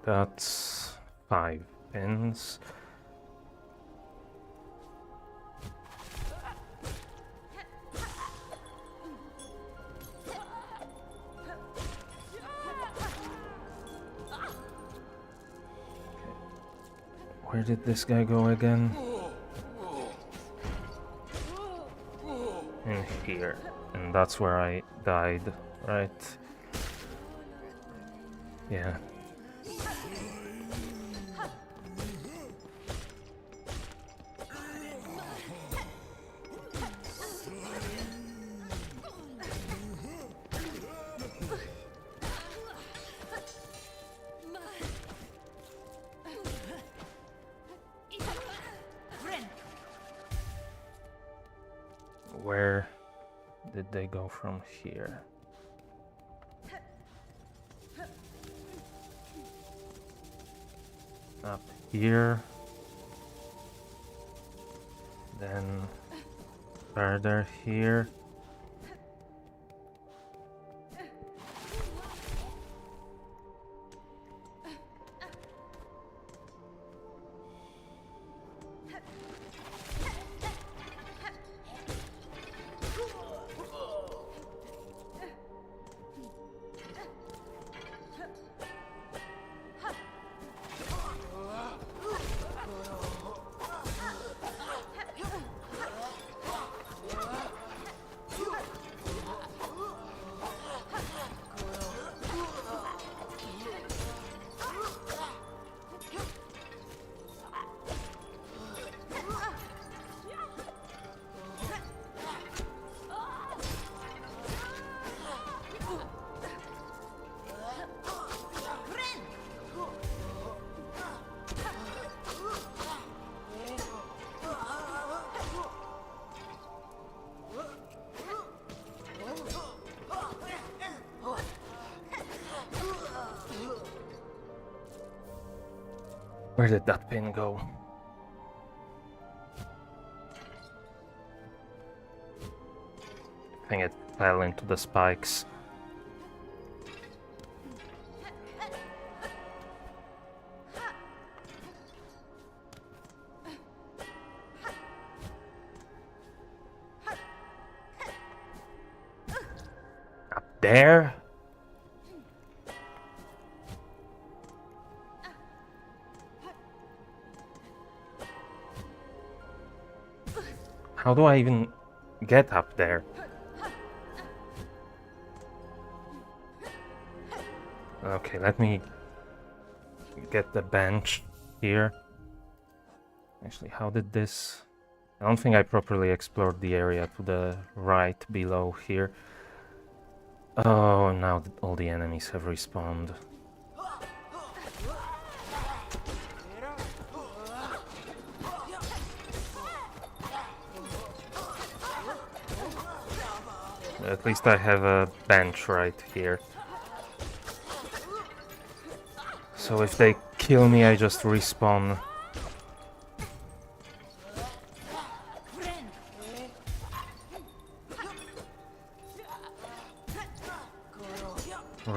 That's 5 pins. Where did this guy go again? In here. And that's where I died, right? Yeah. Where did they go from here? Up here. Then further here. Where did that pin go? I think it fell into the spikes. Up there? How do I even get up there? Okay, let me get the bench here. Actually, how did this... I don't think I properly explored the area to the right below here. Oh, now all the enemies have respawned. At least I have a bench right here. So if they kill me, I just respawn.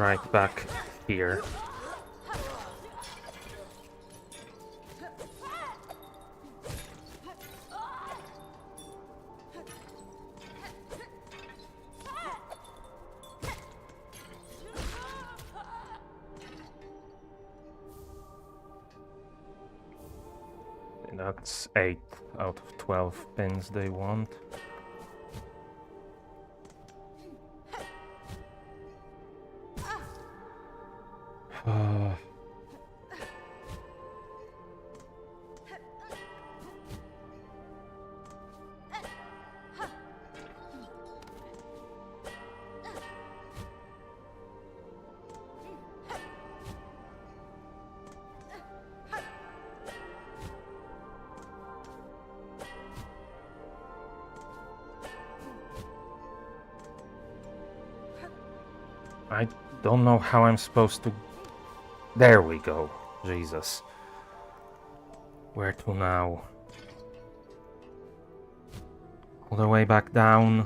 right back here. That's 8 out of 12 pins they want. I don't know how I'm supposed to... There we go. Jesus. Where to now? All the way back down.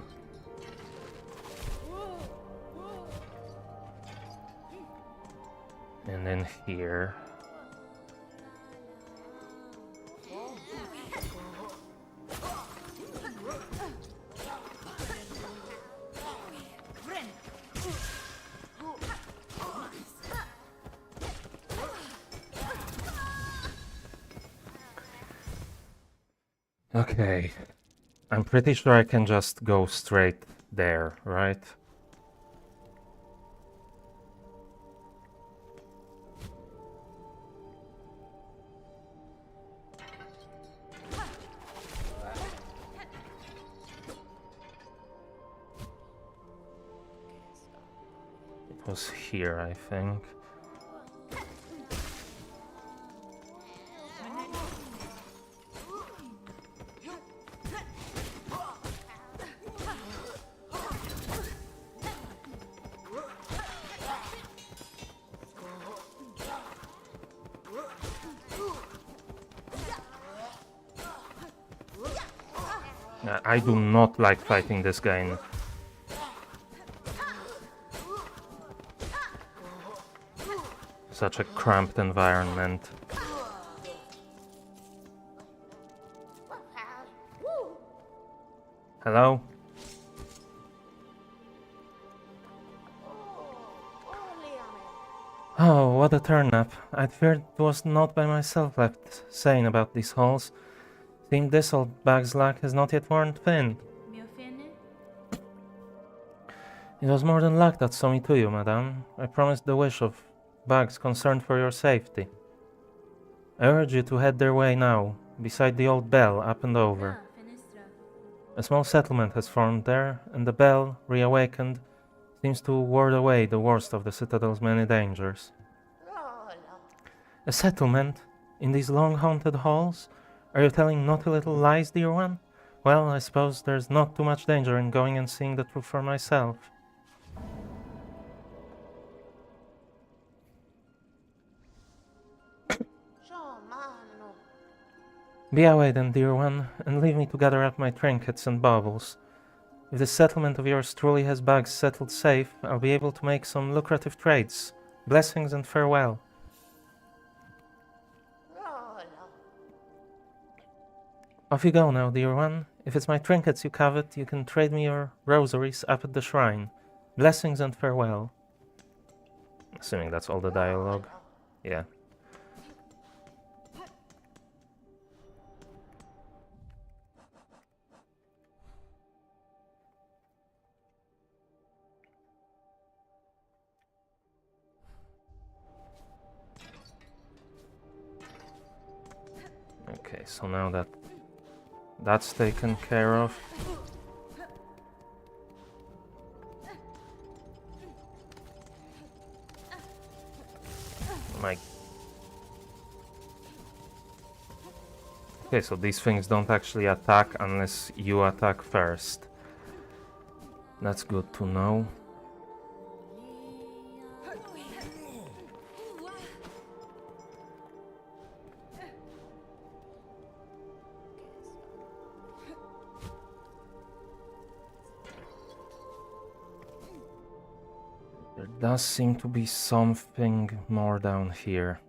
And then here. Okay. I'm pretty sure I can just go straight there, right? It was here, I think. I do not like fighting this guy in such a cramped environment. Hello? Oh, what a turn-up. I'd feared it was not by myself left sane about these halls. Seemed this old bag's luck has not yet worn thin. It was more than luck that saw me to you, madame. I promised the wish of bags concerned for your safety. I urge you to head their way now, beside the old bell, up and over. A small settlement has formed there, and the bell, reawakened, seems to ward away the worst of the Citadel's many dangers. A settlement? In these long haunted halls? Are you telling naughty little lies, dear one? Well, I suppose there's not too much danger in going and seeing the truth for myself. Be away then, dear one, and leave me to gather up my trinkets and baubles. If this settlement of yours truly has bags settled safe, I'll be able to make some lucrative trades. Blessings and farewell. Off you go now, dear one. If it's my trinkets you covet, you can trade me your rosaries up at the shrine. Blessings and farewell. Assuming that's all the dialogue. Yeah. Okay, so now that that's taken care of. Okay, so these things don't actually attack unless you attack first. That's good to know. They're Does seem to be something more down here.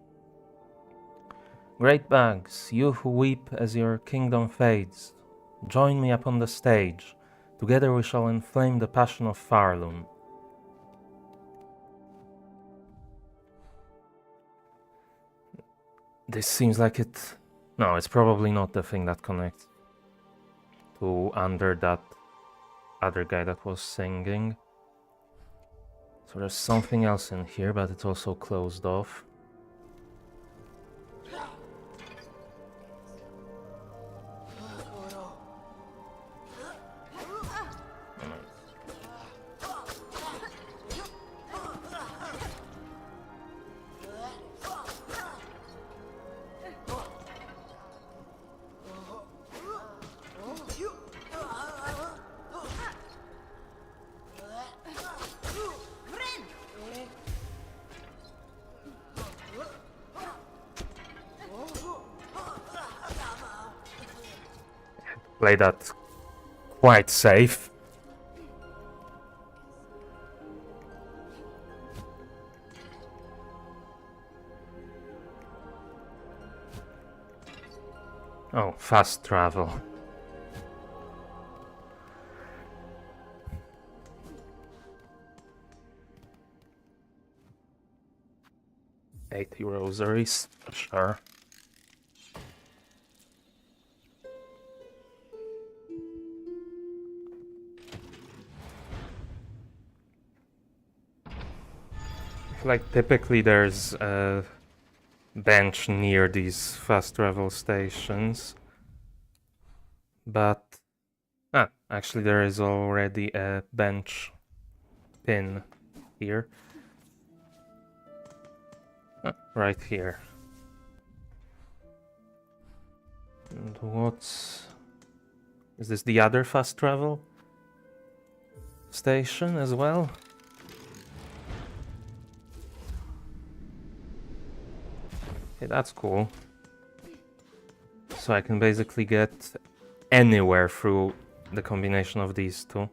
Great bags, you who weep as your kingdom fades, join me upon the stage. Together we shall inflame the passion of Farlun. This seems like it... No, it's probably not the thing that connects to under that other guy that was singing. So there's something else in here, but it's also closed off. Play that quite safe. Oh, fast travel. $80 rosaries, sure. Like typically there's a bench near these fast travel stations, but actually there is already a bench pin here. Right here. And what's... Is this the other fast travel station as well? Okay, that's cool. So I can basically get anywhere through the combination of these two.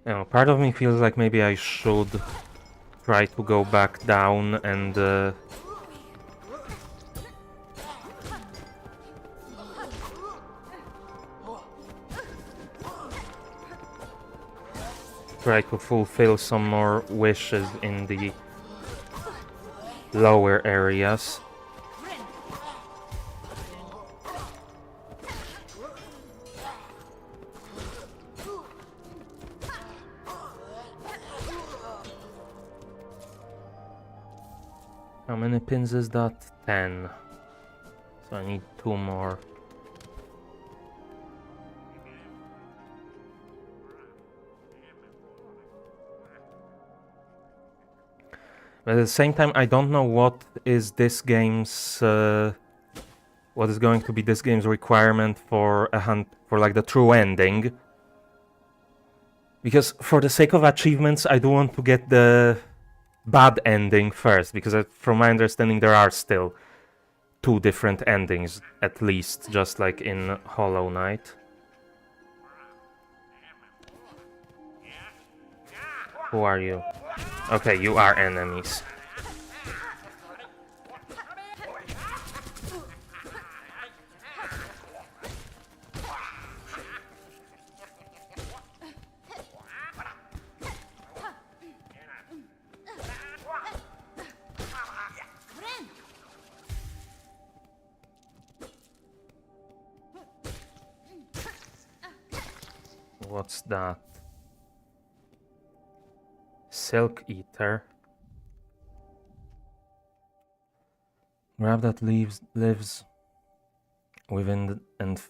Now, part of me feels like maybe I should try to go back down and try to fulfill some more wishes in the lower areas. How many pins is that? 10. So I need 2 more. But at the same time, I don't know what is this game's what is going to be this game's requirement for a hunt for like the true ending. Because for the sake of achievements, I do want to get the bad ending first, because from my understanding there are still 2 different endings at least, just like in Hollow Knight. Who are you? Okay, you are enemies. What's that? Silk Eater. Grab that lives within and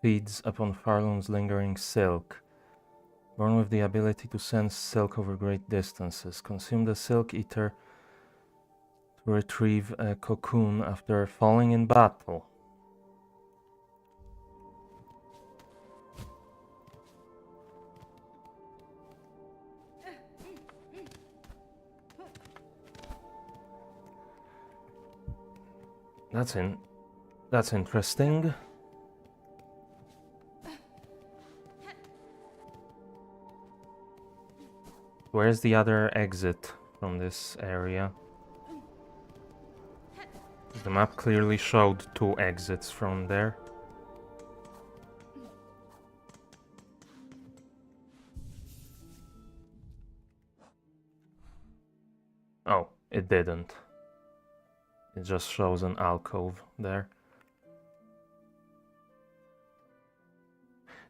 feeds upon Farlun's lingering silk. Born with the ability to sense silk over great distances. Consume the Silk Eater to retrieve a cocoon after falling in battle. That's interesting. Where's the other exit from this area? The map clearly showed 2 exits from there. Oh, it didn't. It just shows an alcove there.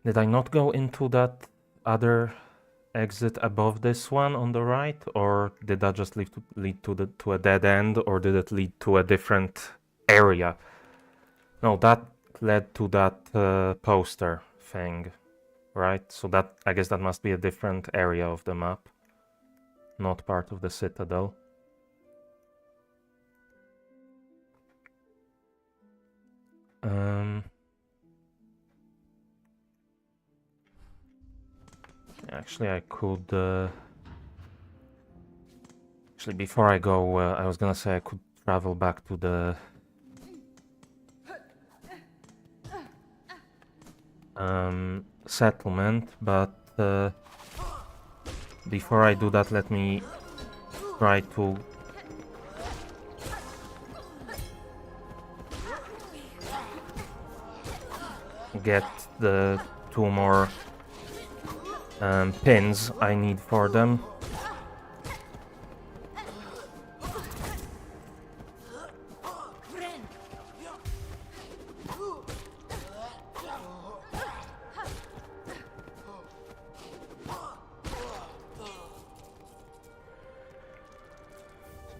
Did I not go into that other exit above this one on the right, or did that just lead to a dead end, or did it lead to a different area? No, that led to that poster thing, right? So that, I guess that must be a different area of the map, not part of the Citadel. Actually, I could... Actually, before I go, I was gonna say I could travel back to the... settlement, but before I do that, let me try to get the 2 more pins I need for them.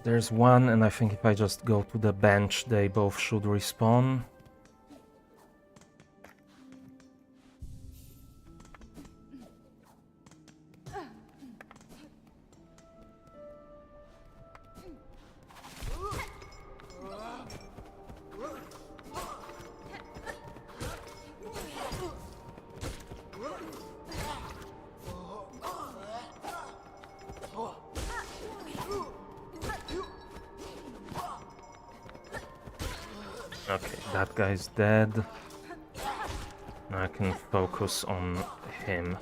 There's one, and I think if I just go to the bench, they both should respawn. Okay, that guy's dead. Now I can focus on him.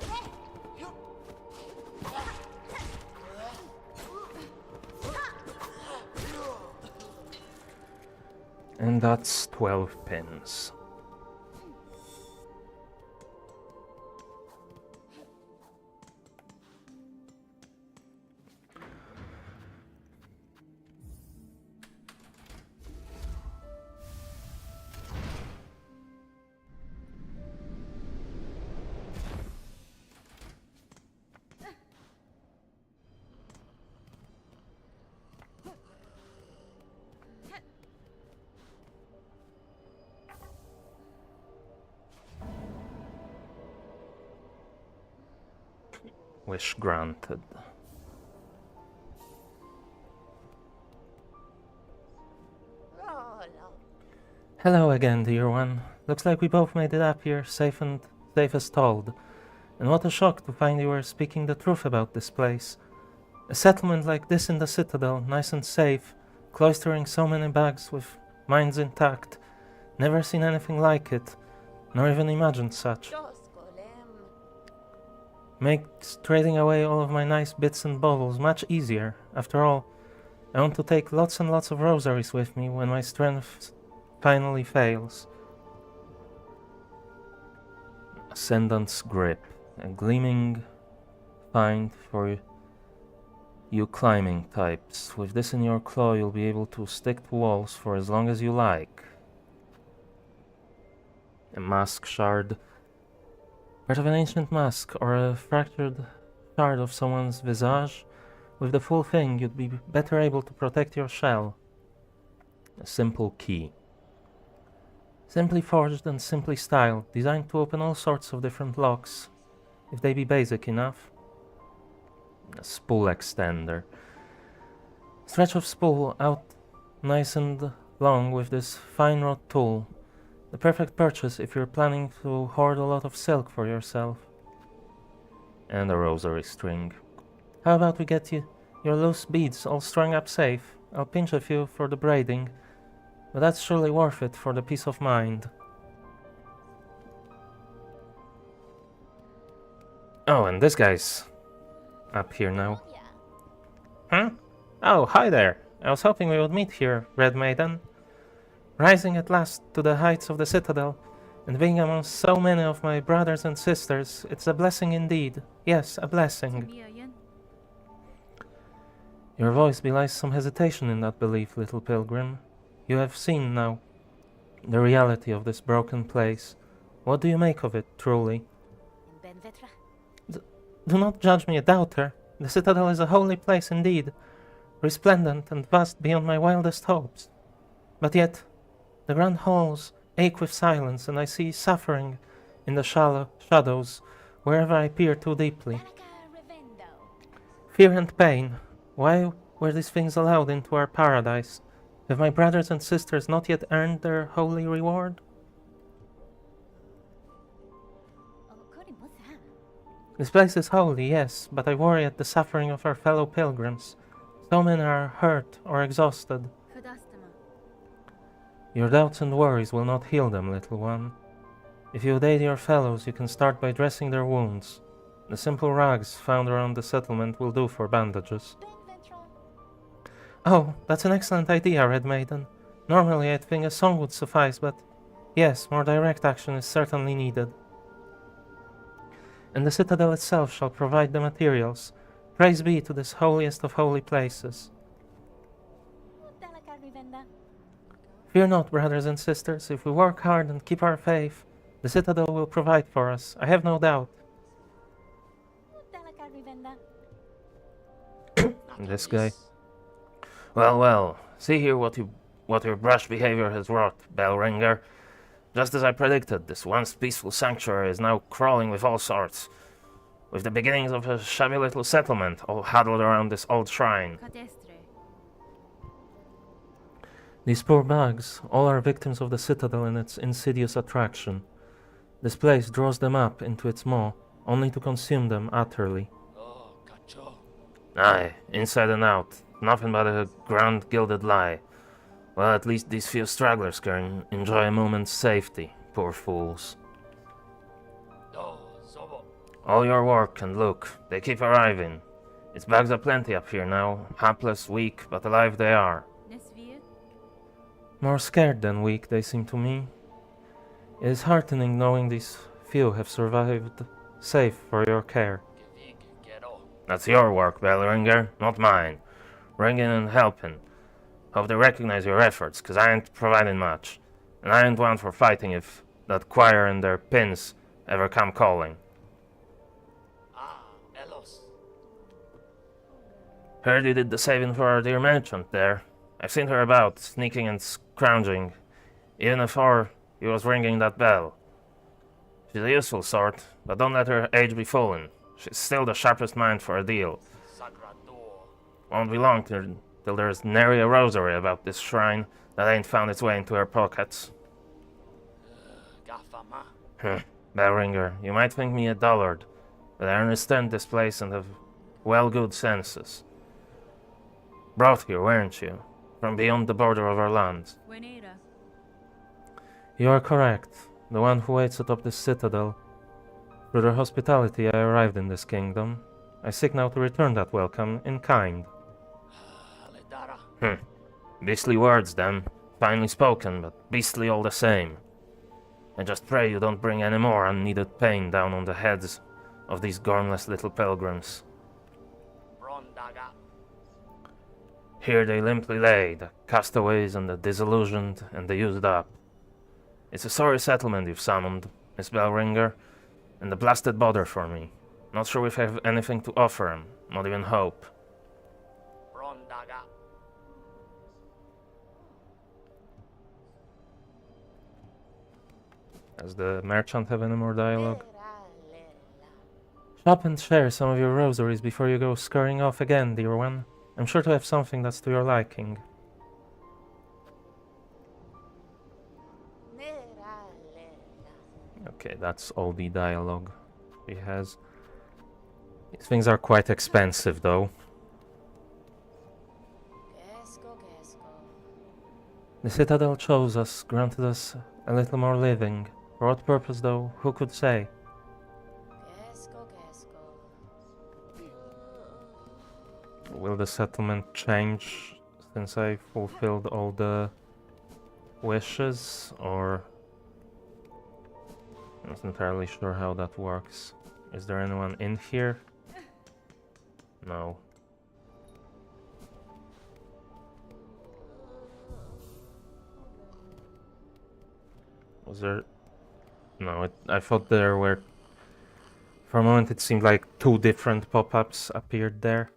And that's 12 pins. Wish granted. Hello again, dear one. Looks like we both made it up here, safe as told. And what a shock to find you were speaking the truth about this place. A settlement like this in the Citadel, nice and safe, cloistering so many bags with minds intact. Never seen anything like it, nor even imagined such. Makes trading away all of my nice bits and baubles much easier. After all, I want to take lots and lots of rosaries with me when my strength finally fails. Ascendant's Grip, a gleaming find for you climbing types. With this in your claw, you'll be able to stick to walls for as long as you like. A mask shard. Part of an ancient mask, or a fractured shard of someone's visage. With the full thing, you'd be better able to protect your shell. A simple key. Simply forged and simply styled, designed to open all sorts of different locks, if they be basic enough. A spool extender. Stretch of spool out nice and long with this fine wrought tool. The perfect purchase if you're planning to hoard a lot of silk for yourself. And a rosary string. How about we get you your loose beads all strung up safe? I'll pinch a few for the braiding. but that's surely worth it for the peace of mind. Oh, and this guy's up here now. Huh? Oh, hi there. I was hoping we would meet here, Red Maiden. Rising at last to the heights of the Citadel, and being among so many of my brothers and sisters, it's a blessing indeed. Yes, a blessing. Your voice belies some hesitation in that belief, little pilgrim. You have seen now the reality of this broken place. What do you make of it, truly? Do not judge me a doubter. The Citadel is a holy place indeed, resplendent and vast beyond my wildest hopes. But yet, the grand halls ache with silence, and I see suffering in the shallow shadows wherever I peer too deeply. Fear and pain. Why were these things allowed into our paradise? Have my brothers and sisters not yet earned their holy reward? This place is holy, yes, but I worry at the suffering of our fellow pilgrims. So many are hurt or exhausted. Your doubts and worries will not heal them, little one. If you would aid your fellows, you can start by dressing their wounds. The simple rags found around the settlement will do for bandages. Oh, that's an excellent idea, Red Maiden. Normally I'd think a song would suffice, but yes, more direct action is certainly needed. And the Citadel itself shall provide the materials. Praise be to this holiest of holy places. Fear not, brothers and sisters, if we work hard and keep our faith, the Citadel will provide for us, I have no doubt. This guy. Well, well, see here what your brash behavior has wrought, Bellringer. Just as I predicted, this once peaceful sanctuary is now crawling with all sorts. With the beginnings of a shabby little settlement, all huddled around this old shrine. These poor bugs, all are victims of the Citadel and its insidious attraction. This place draws them up into its maw, only to consume them utterly. Aye, inside and out, nothing but a grand gilded lie. Well, at least these few stragglers can enjoy a moment's safety, poor fools. All your work and look, they keep arriving. Its bugs are plenty up here now, hapless, weak, but alive they are. More scared than weak, they seem to me. It is heartening knowing these few have survived safe for your care. That's your work, Bellringer, not mine. Ringing and helping. Hope they recognize your efforts, 'cause I ain't providing much. And I ain't one for fighting if that choir and their pins ever come calling. Heard you did the saving for our dear merchant there. I've seen her about, sneaking and scrounging, even before he was ringing that bell. She's a useful sort, but don't let her age be fooling. She's still the sharpest mind for a deal. Won't be long till there's nary a rosary about this shrine that ain't found its way into her pockets. Bellringer, you might think me a dullard, but I understand this place and have well good senses. Brought here, weren't you? From beyond the border of our lands. You are correct. The one who waits atop this citadel. Through their hospitality I arrived in this kingdom. I seek now to return that welcome in kind. Beastly words, then. Finely spoken, but beastly all the same. I just pray you don't bring any more unneeded pain down on the heads of these gormless little pilgrims. Here they limply lay, the castaways and the disillusioned and the used up. It's a sorry settlement you've summoned, Miss Bellringer, and a blasted bother for me. Not sure if I have anything to offer 'em, not even hope. Does the merchant have any more dialogue? Shop and share some of your rosaries before you go scurrying off again, dear one. I'm sure to have something that's to your liking. Okay, that's all the dialogue he has. These things are quite expensive, though. The Citadel chose us, granted us a little more living. For what purpose, though, who could say? Will the settlement change since I fulfilled all the wishes, or... I'm not entirely sure how that works. Is there anyone in here? No. Was there... No, I thought there were... For a moment it seemed like two different pop-ups appeared there.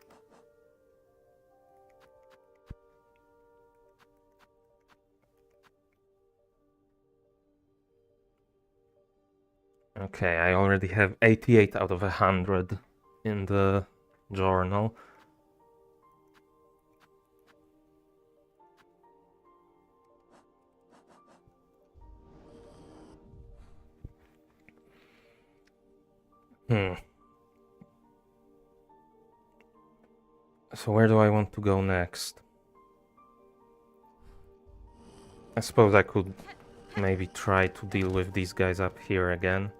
Okay, I already have 88 out of 100 in the journal. So where do I want to go next? I suppose I could maybe try to deal with these guys up here again.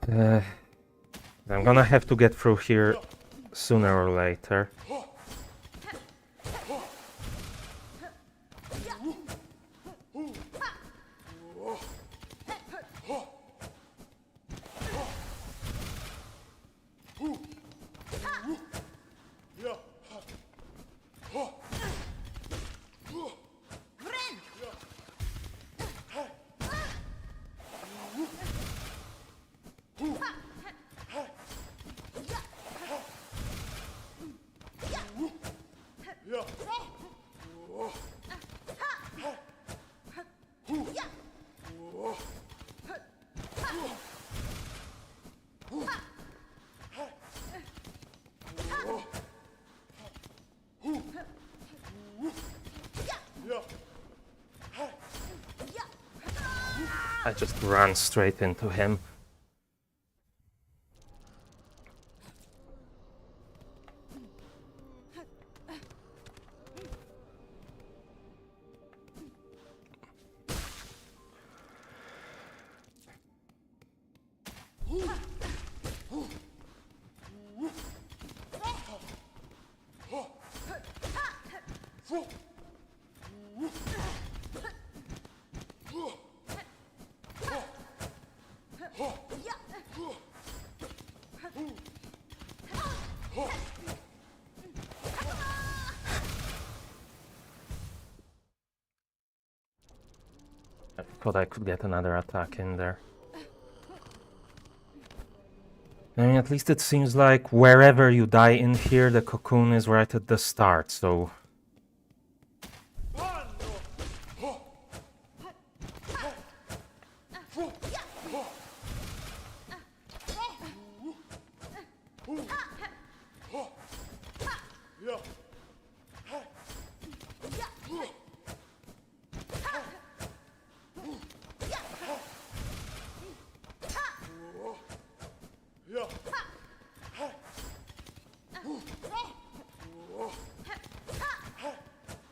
I'm gonna have to get through here sooner or later. I just ran straight into him. I thought I could get another attack in there. I mean, at least it seems like wherever you die in here, the cocoon is right at the start, so...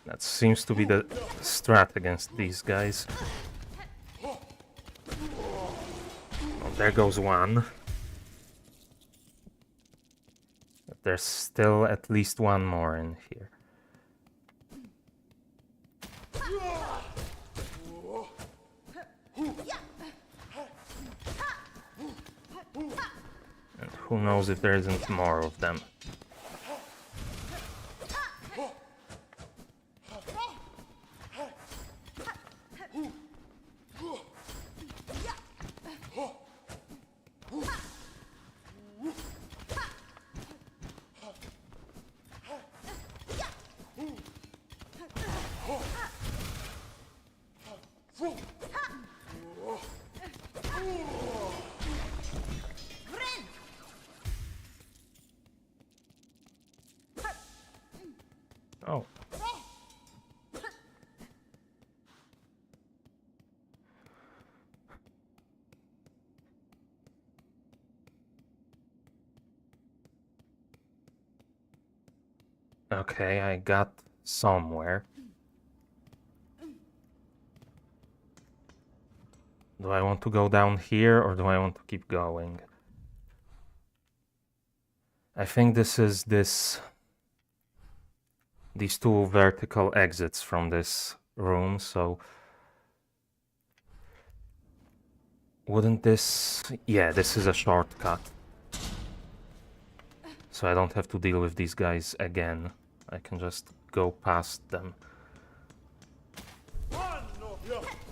That seems to be the strat against these guys. Oh, there goes one. But there's still at least one more in here. And who knows if there isn't more of them. Oh. Okay, I got somewhere. Do I want to go down here or do I want to keep going? I think this is these two vertical exits from this room, so wouldn't this... Yeah, this is a shortcut. So I don't have to deal with these guys again. I can just go past them.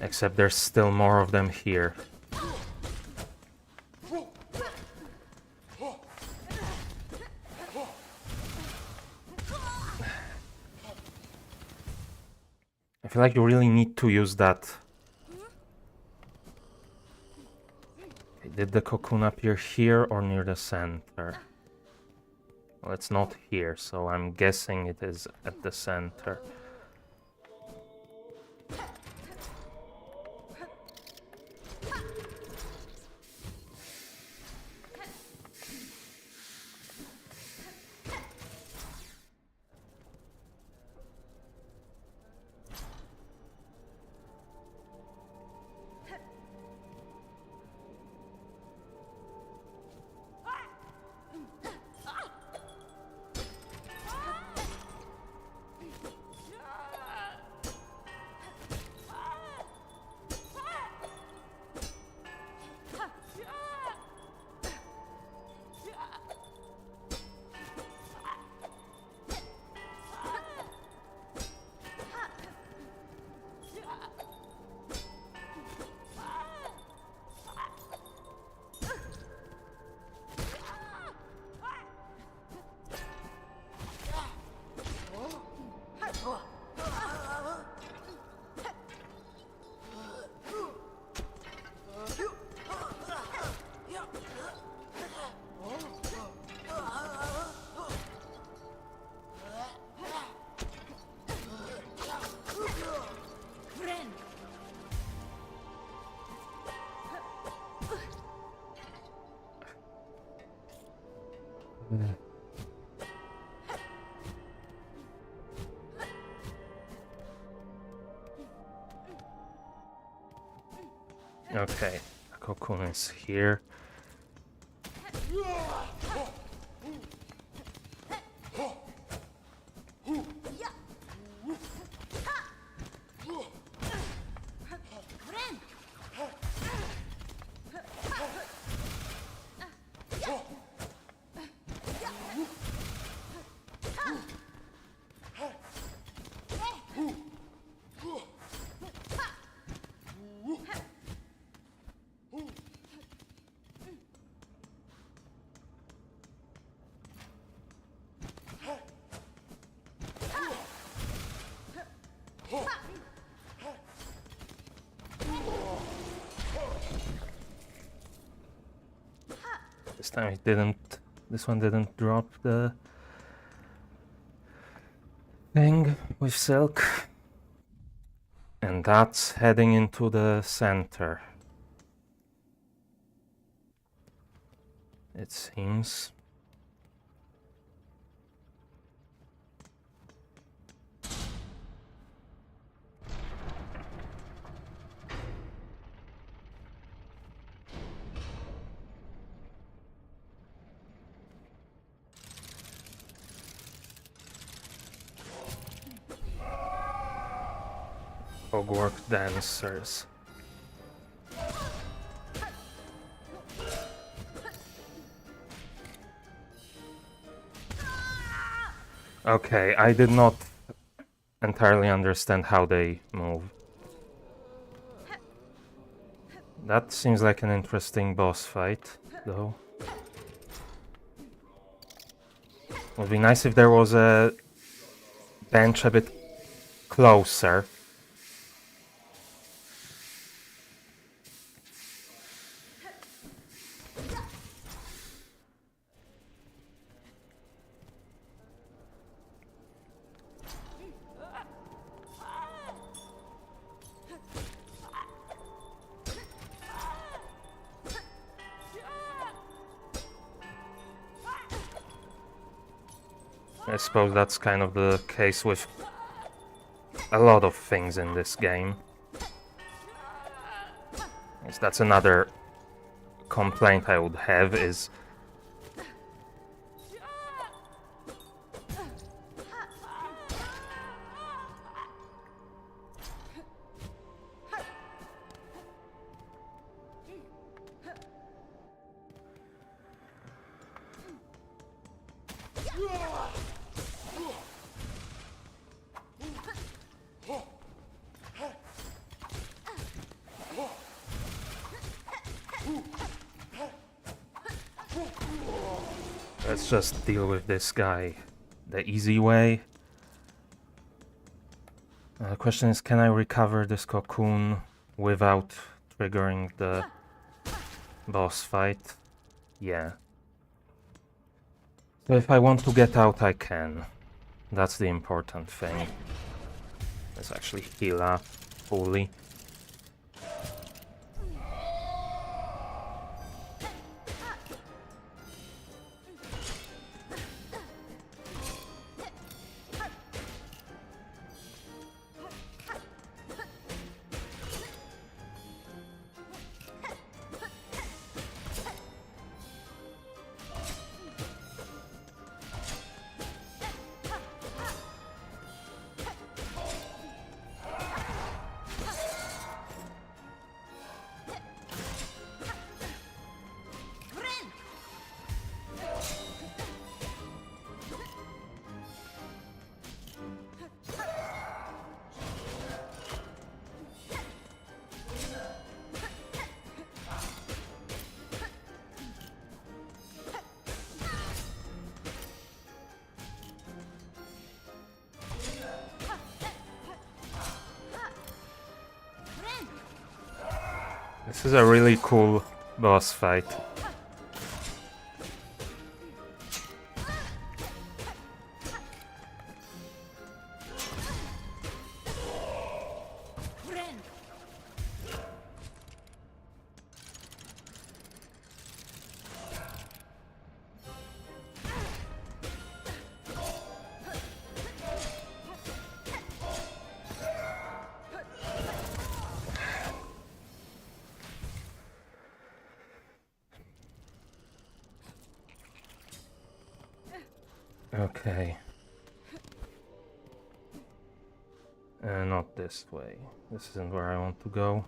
Except there's still more of them here. I feel like you really need to use that. Okay, did the cocoon appear here or near the center? Well, it's not here, so I'm guessing it is at the center. Okay, the cocoon is here. This time it didn't, this one didn't drop the thing with Silk. And that's heading into the center, it seems. Hogwarts dancers. Okay, I did not entirely understand how they move. That seems like an interesting boss fight, though. Would be nice if there was a bench a bit closer. I suppose that's kind of the case with a lot of things in this game. Yes, that's another complaint I would have is let's just deal with this guy the easy way. The question is, can I recover this cocoon without triggering the boss fight? Yeah. So if I want to get out, I can. That's the important thing. Let's actually heal up fully. This is a really cool boss fight. Okay. Not this way. This isn't where I want to go.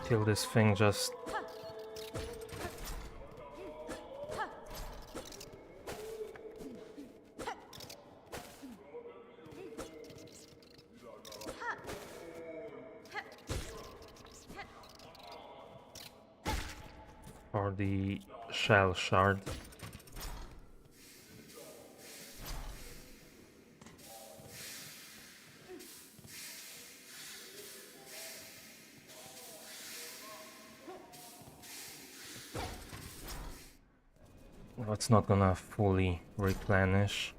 Kill this thing just... for the shell shard. Well, it's not gonna fully replenish.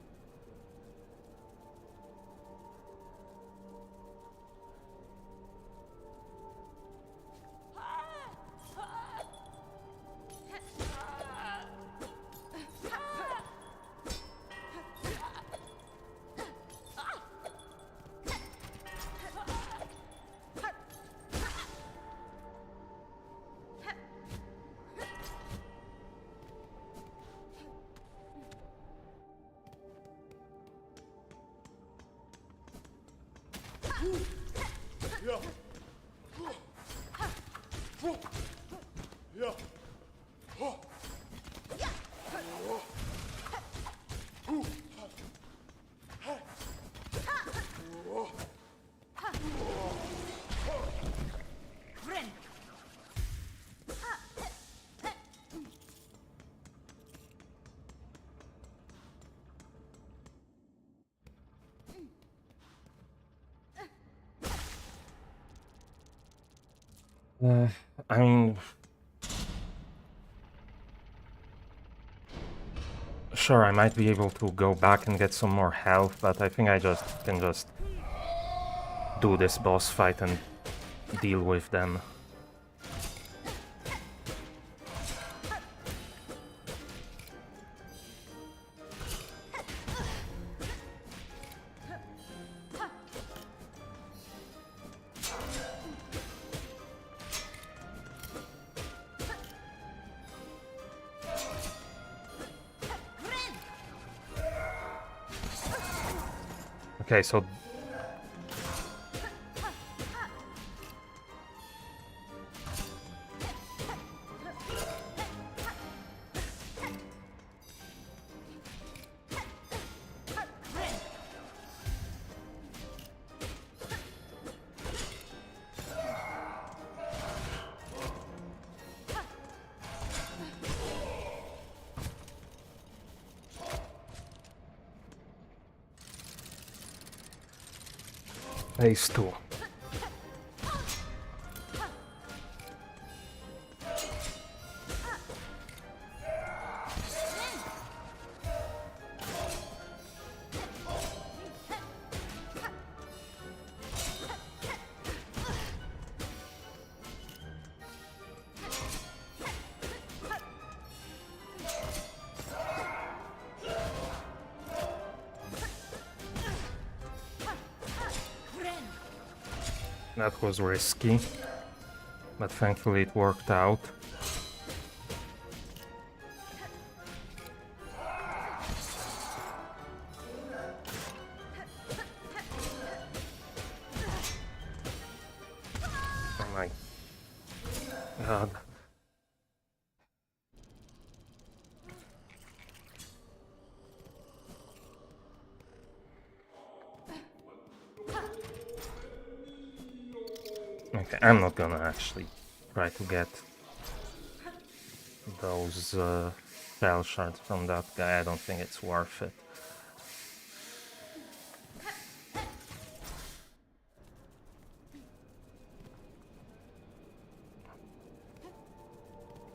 I mean... Sure, I might be able to go back and get some more health, but I think I can just do this boss fight and deal with them. Okay, so... Phase 2. That was risky, but thankfully it worked out. Oh my god. Okay, I'm not gonna actually try to get those spell shards from that guy. I don't think it's worth it.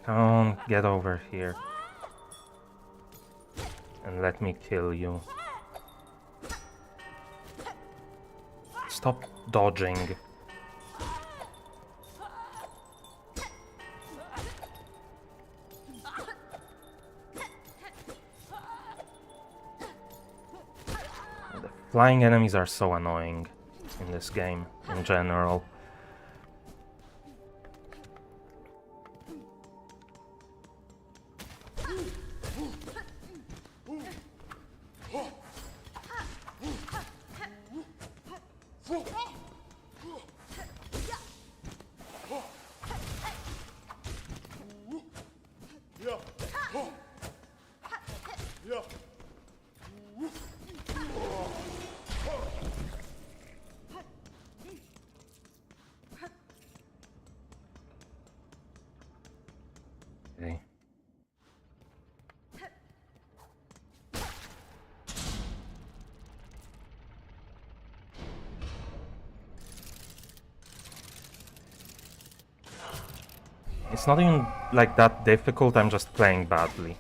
Come on, get over here. And let me kill you. Stop dodging. Flying enemies are so annoying in this game, in general. Okay. It's not even like that difficult, I'm just playing badly.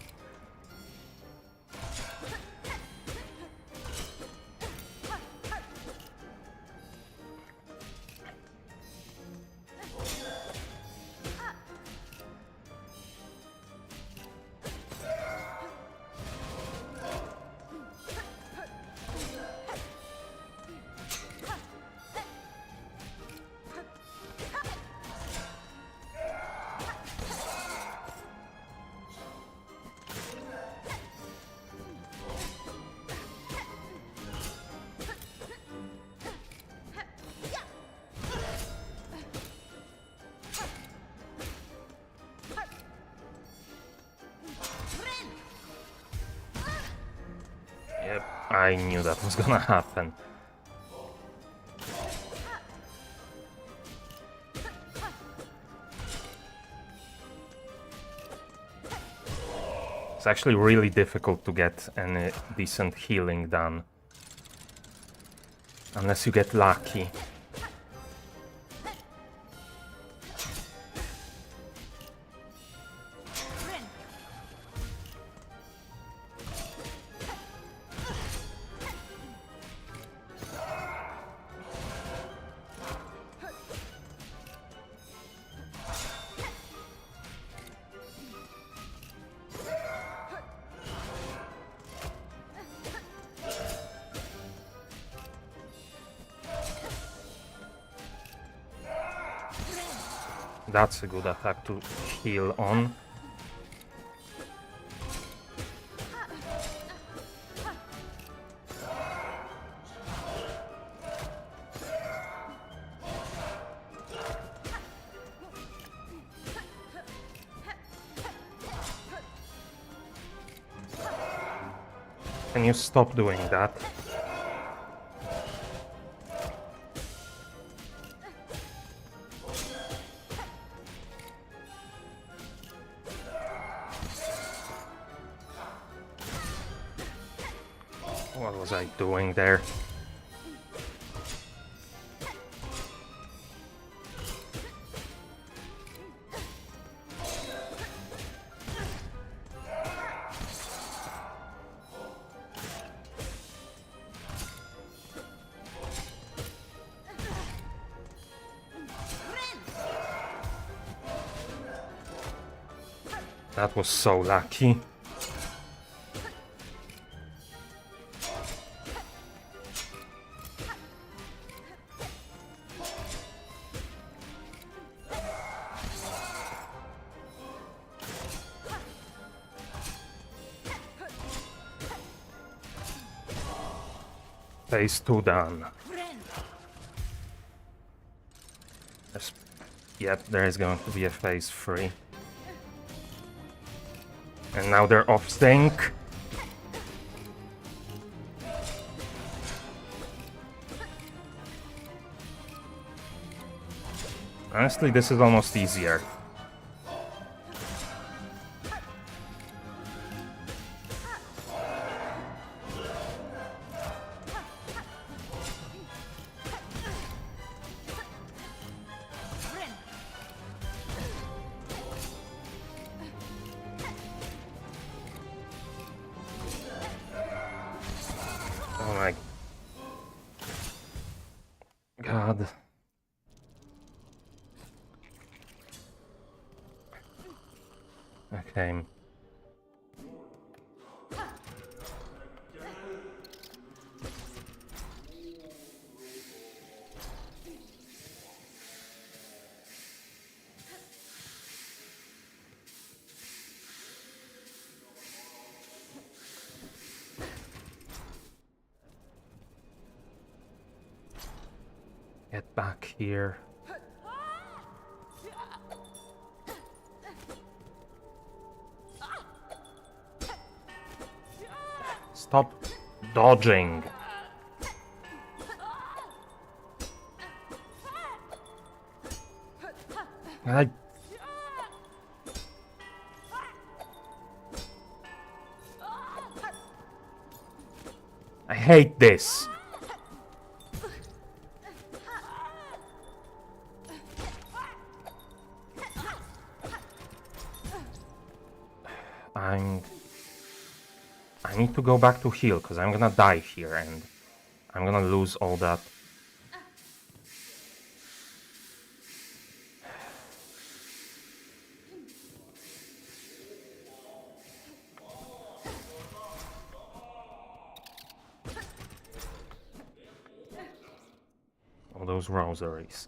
Yep, I knew that was gonna happen. It's actually really difficult to get any decent healing done. Unless you get lucky. That's a good attack to heal on. Can you stop doing that? What was I doing there? That was so lucky. Phase 2 done. Yep, there is going to be a phase 3. And now they're off sync. Honestly, this is almost easier. Oh my God. Okay. Get back here. Stop dodging. I hate this. I need to go back to heal, because I'm gonna die here, and I'm gonna lose all that. All those rosaries.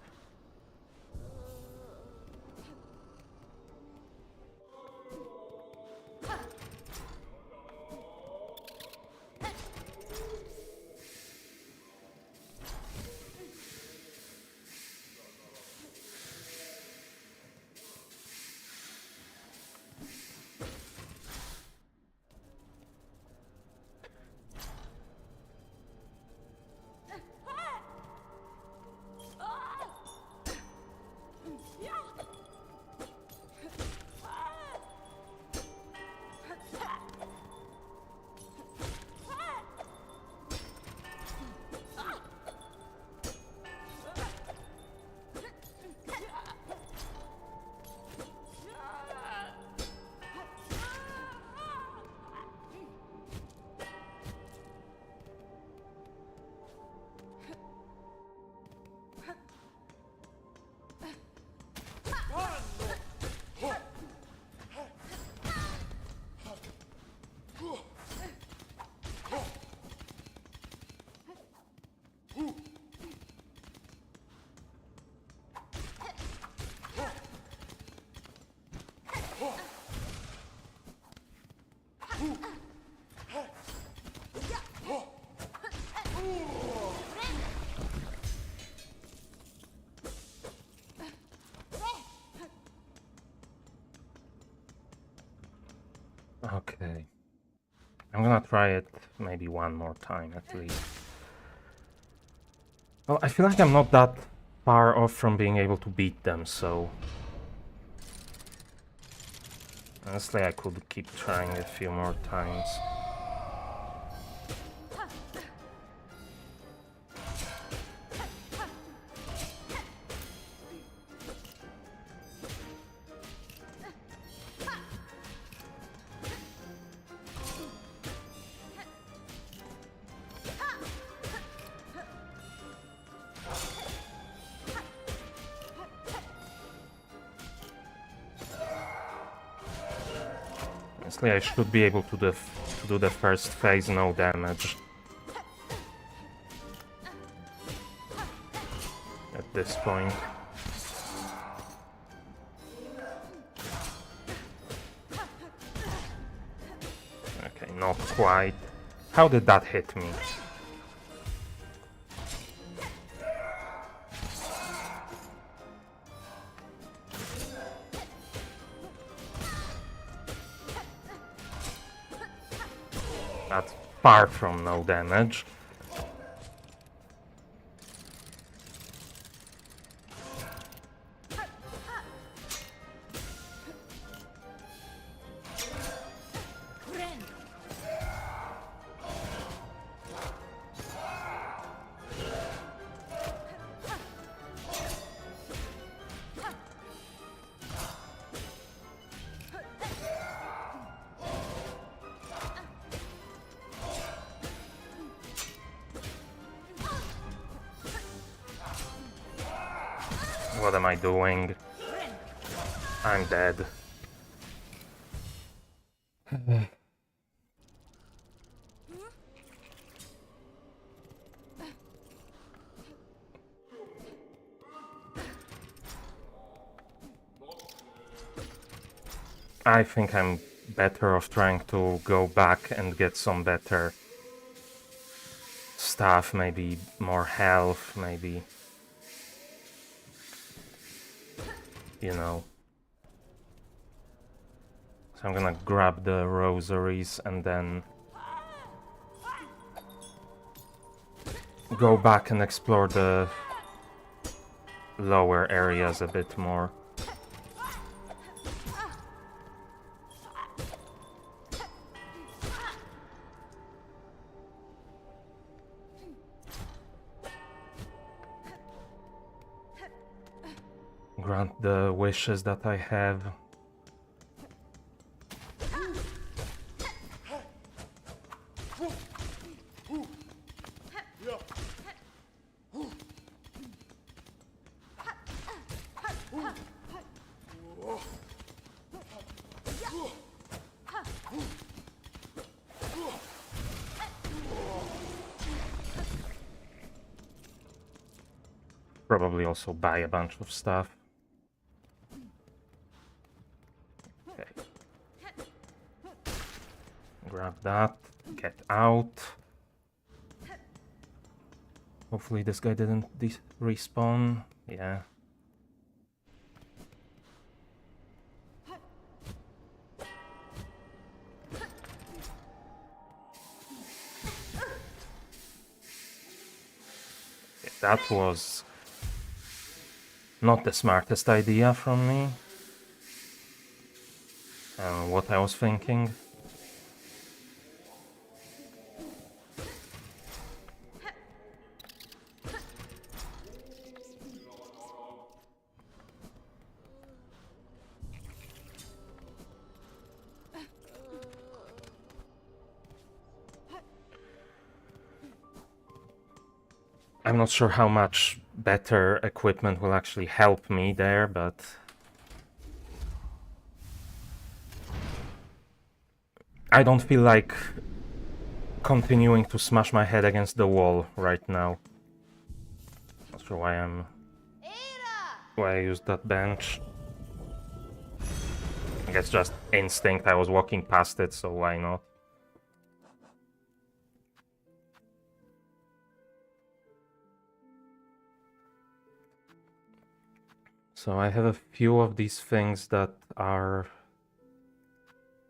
Okay. I'm gonna try it maybe one more time at least. Well, I feel like I'm not that far off from being able to beat them, so... Honestly, I could keep trying a few more times. Honestly, I should be able to do the first phase no damage. At this point. Okay, not quite. How did that hit me? That's far from no damage. What am I doing? I'm dead. I think I'm better off trying to go back and get some better stuff, maybe more health, maybe... You know. So I'm gonna grab the rosaries and then go back and explore the lower areas a bit more. Grant the wishes that I have. Probably also buy a bunch of stuff. Okay. Grab that, get out. Hopefully this guy didn't respawn. Yeah. That was not the smartest idea from me. What I was thinking. I'm not sure how much better equipment will actually help me there, but... I don't feel like continuing to smash my head against the wall right now. Not sure why I used that bench. I guess just instinct, I was walking past it, so why not? So I have a few of these things that are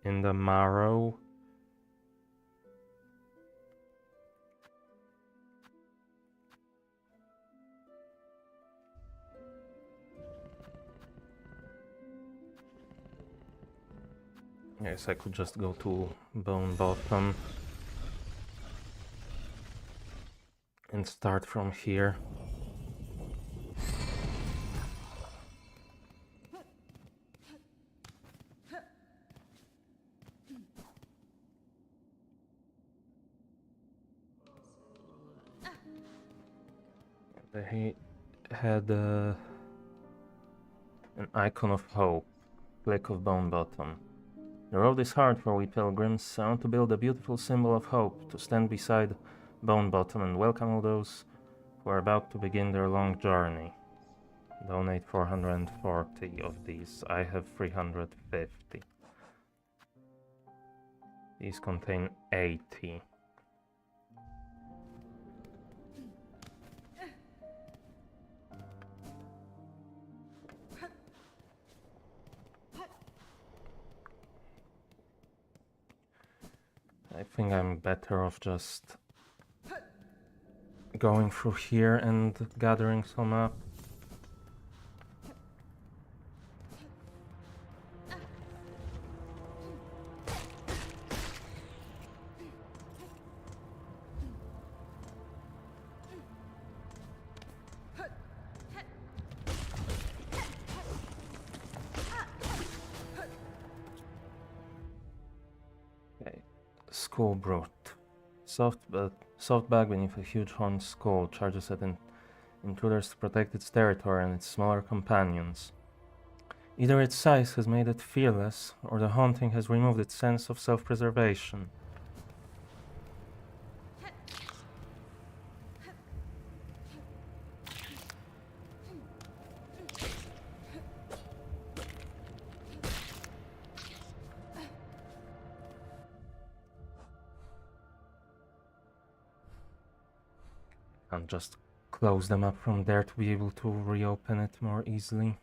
in the marrow. Yes, I could just go to Bone Bottom and start from here. They had an icon of hope, Click of Bone Bottom. The road is hard for we pilgrims. I want to build a beautiful symbol of hope to stand beside Bone Bottom and welcome all those who are about to begin their long journey. Donate 440 of these. I have 350. These contain 80. I think I'm better off just going through here and gathering some up. Okay. Skull Brute. Soft bag beneath a huge horned skull charges at intruders to protect its territory and its smaller companions. Either its size has made it fearless, or the haunting has removed its sense of self-preservation. And just close them up from there to be able to reopen it more easily.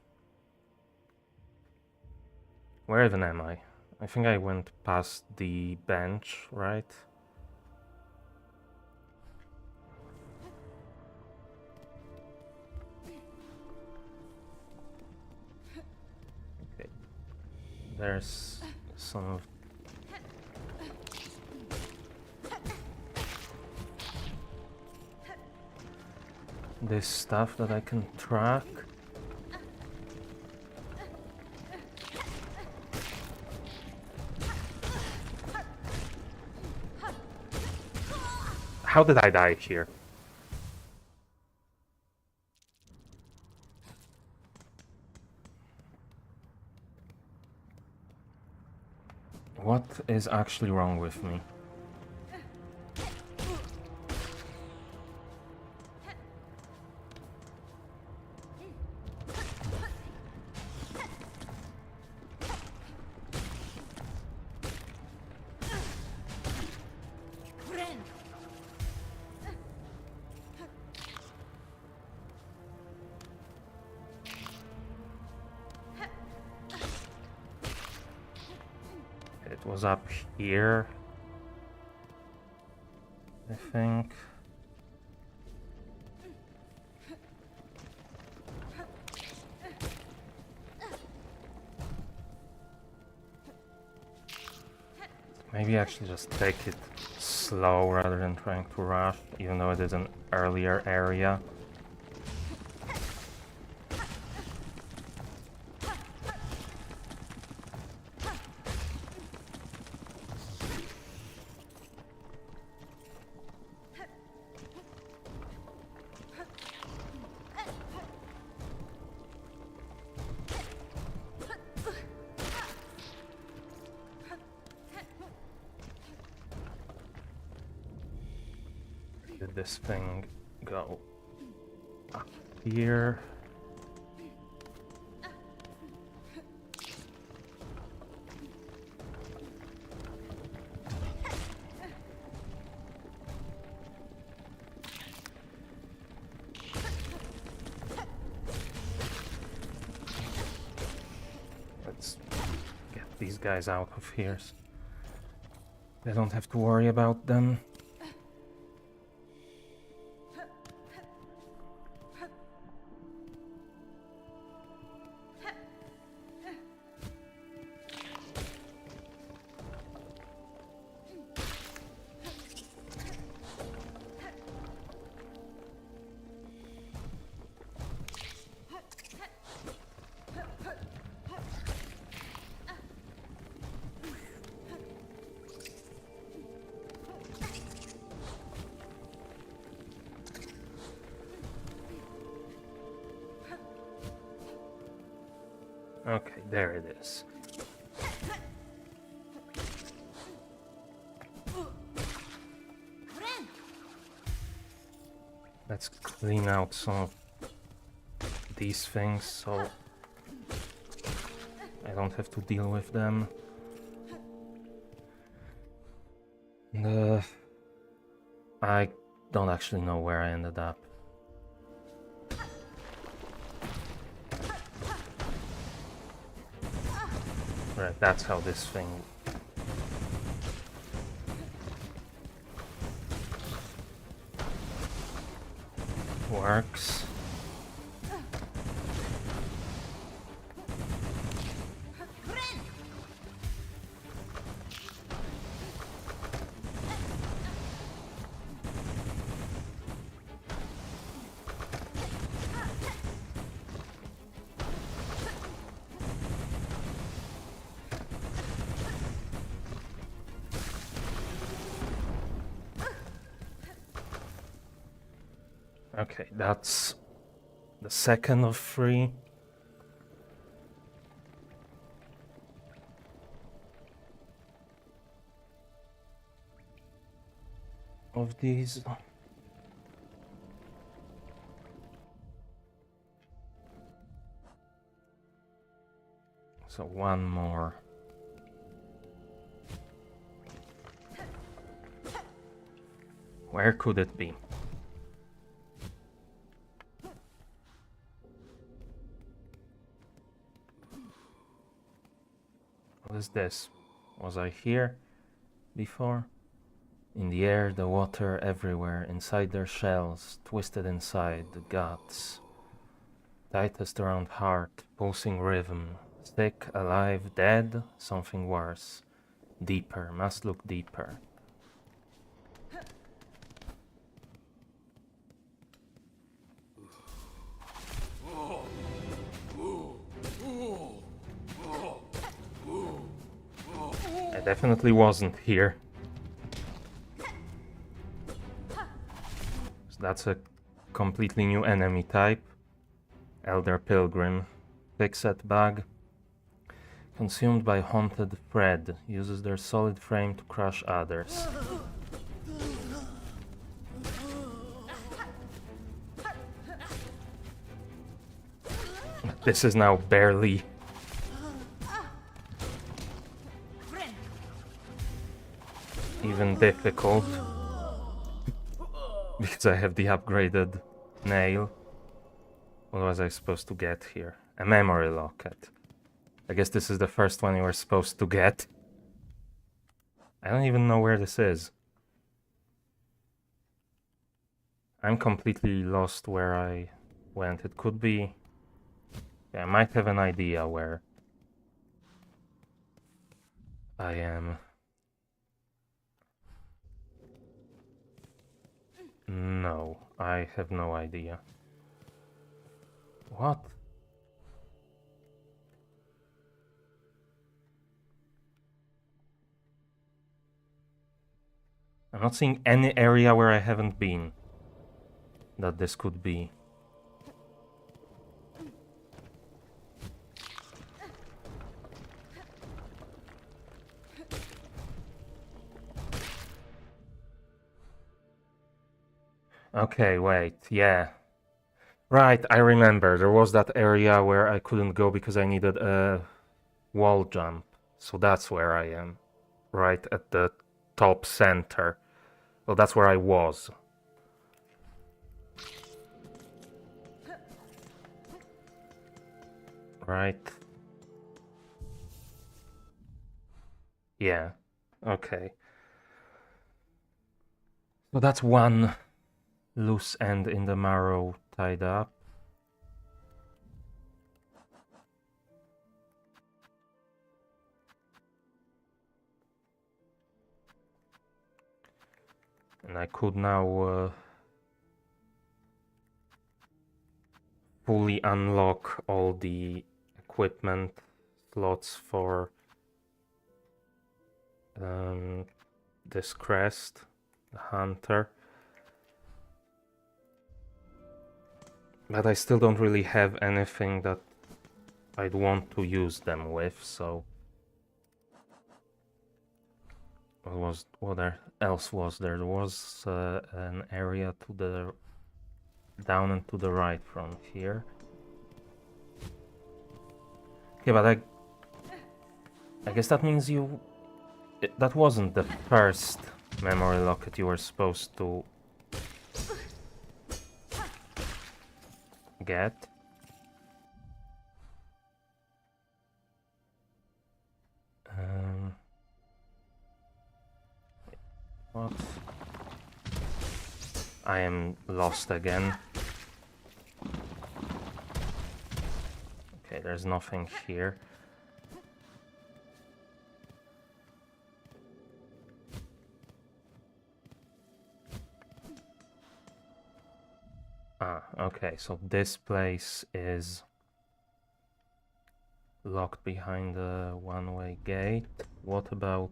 Where even am I? I think I went past the bench, right? Okay. There's some of this stuff that I can track. How did I die here? What is actually wrong with me? It was up here, I think. Maybe actually just take it slow rather than trying to rush, even though it is an earlier area. Did this thing go up here? Let's get these guys out of here. They don't have to worry about them. Okay, there it is. Let's clean out some of these things so I don't have to deal with them. I don't actually know where I ended up. Right, that's how this thing works. Okay, that's the second of 3. Of these. So one more. Where could it be? What is this? Was I here before? In the air, the water everywhere, inside their shells, twisted inside, the guts. Tightest around heart, pulsing rhythm. Sick, alive, dead, something worse. Deeper, must look deeper. I definitely wasn't here. So that's a completely new enemy type. Elder Pilgrim. Thick-set bug. Consumed by haunted thread. Uses their solid frame to crush others. This is now barely even difficult because I have the upgraded nail. What was I supposed to get here? A memory locket. I guess this is the first one you were supposed to get. I don't even know where this is. I'm completely lost where I went. It could be... Yeah, I might have an idea where I am. No, I have no idea. What? I'm not seeing any area where I haven't been that this could be. Okay, wait, yeah. Right, I remember. There was that area where I couldn't go because I needed a wall jump. So that's where I am. Right at the top center. Well, that's where I was. Right. Yeah. Okay. So that's one loose end in the marrow tied up. And I could now fully unlock all the equipment slots for this crest, the hunter. But I still don't really have anything that I'd want to use them with, so what else was there? There was an area to the down and to the right from here. Okay, but I guess that means that wasn't the first memory locket you were supposed to get. What? I am lost again. Okay, there's nothing here. Okay, so this place is locked behind a one-way gate. What about...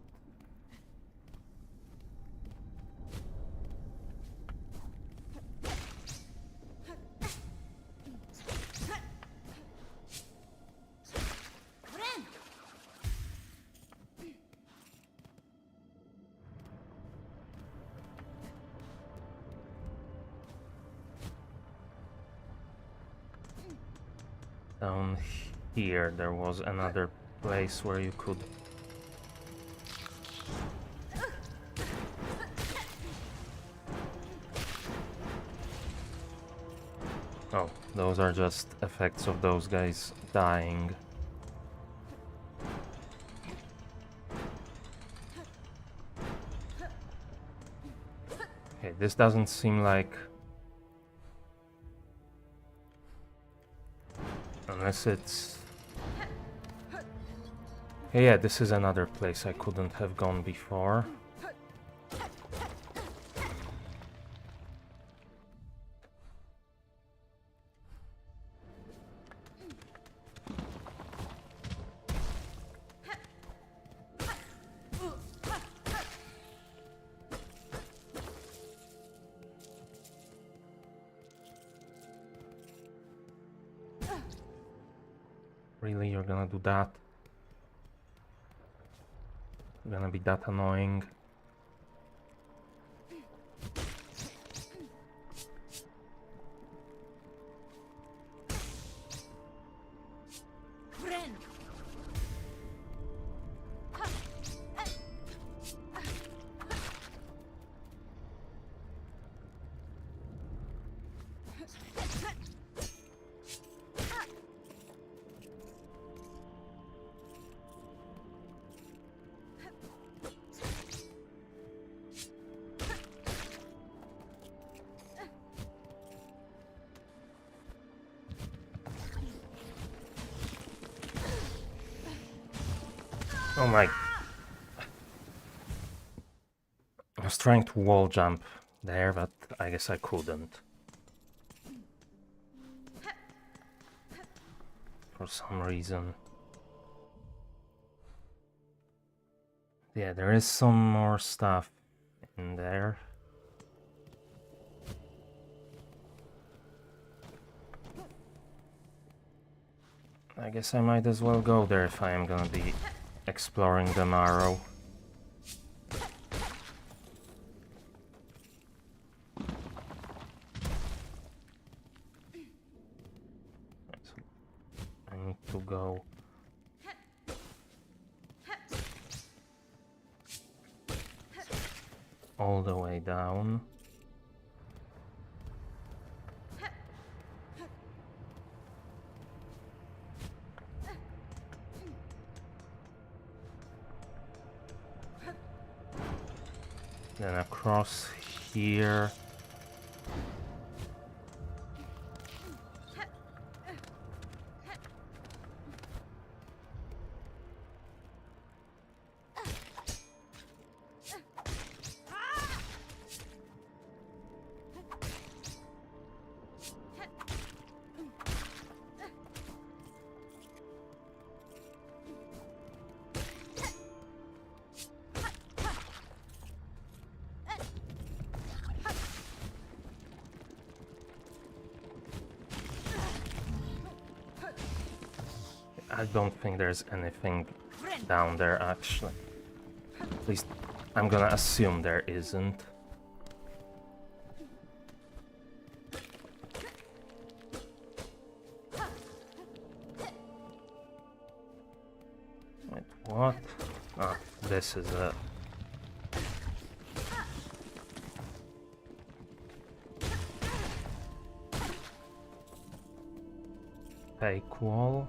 Down here there was another place where you could... Oh, those are just effects of those guys dying. Okay, this doesn't seem like... Unless it's... Yeah, this is another place I couldn't have gone before. Really, you're gonna do that? You're gonna be that annoying? Oh my... I was trying to wall jump there, but I guess I couldn't. For some reason. Yeah, there is some more stuff in there. I guess I might as well go there if I am gonna be exploring the Marrow. I need to go all the way down. Then across here. I don't think there's anything down there, actually. At least I'm gonna assume there isn't. Wait, what? Ah, this is it. Fake wall.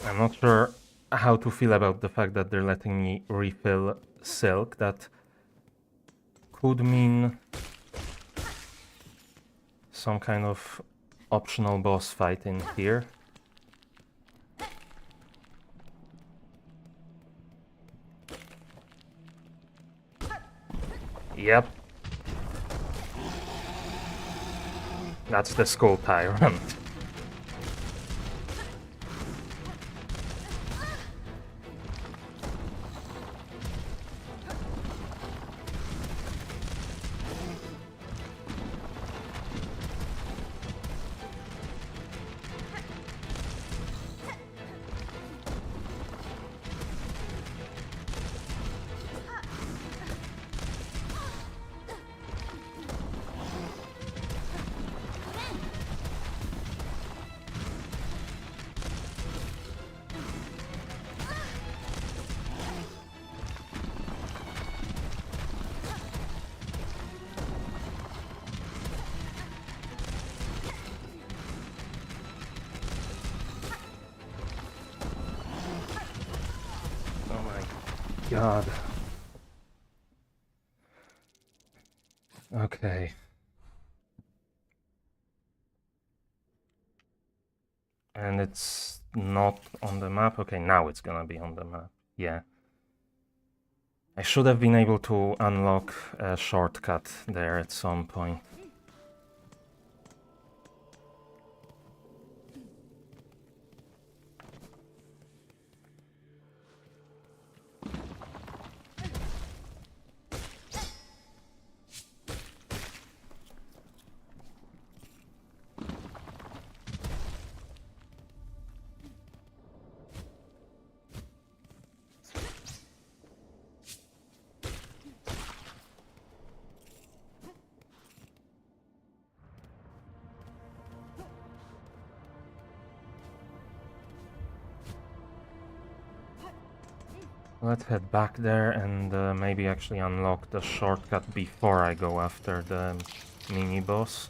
I'm not sure how to feel about the fact that they're letting me refill silk. That could mean some kind of optional boss fight in here. Yep. That's the Skull Tyrant. God. Okay. And it's not on the map? Okay, now it's gonna be on the map. Yeah. I should have been able to unlock a shortcut there at some point. Let's head back there and maybe actually unlock the shortcut before I go after the mini-boss.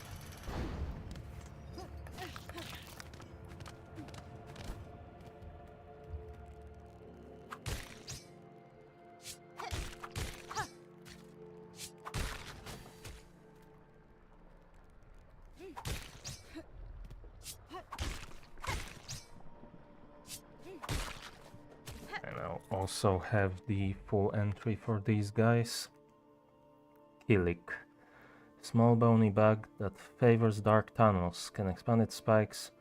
Also have the full entry for these guys. Hillik. Small bony bug that favors dark tunnels, can expand its spiked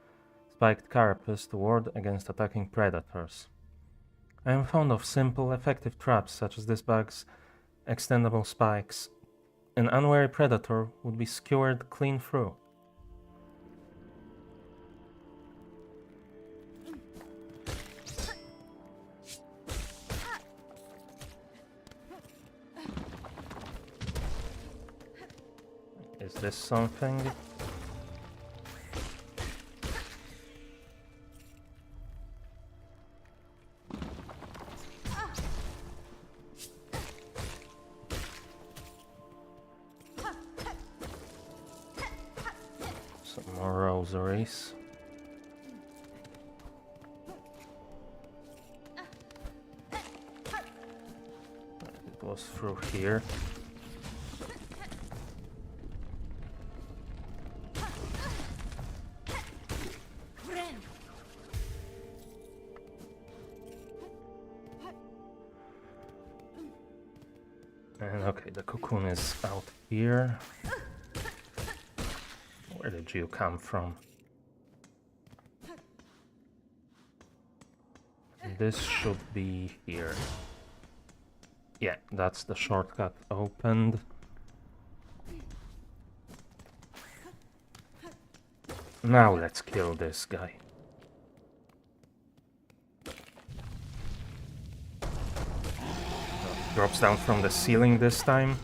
carapace to ward against attacking predators. I am fond of simple, effective traps such as this bug's extendable spikes. An unwary predator would be skewered clean through. Is this something? Some more rosaries. It was through here. And okay, the cocoon is out here. Where did you come from? And this should be here. Yeah, that's the shortcut opened. Now let's kill this guy. Drops down from the ceiling this time.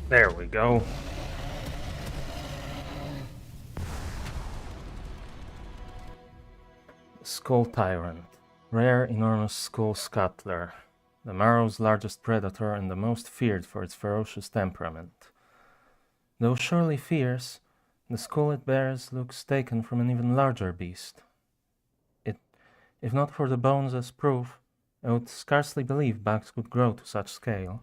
There we go. Skull Tyrant. Rare, enormous skull scuttler. The Marrow's largest predator and the most feared for its ferocious temperament. Though surely fierce, the skull it bears looks taken from an even larger beast. If not for the bones as proof, I would scarcely believe bugs could grow to such scale.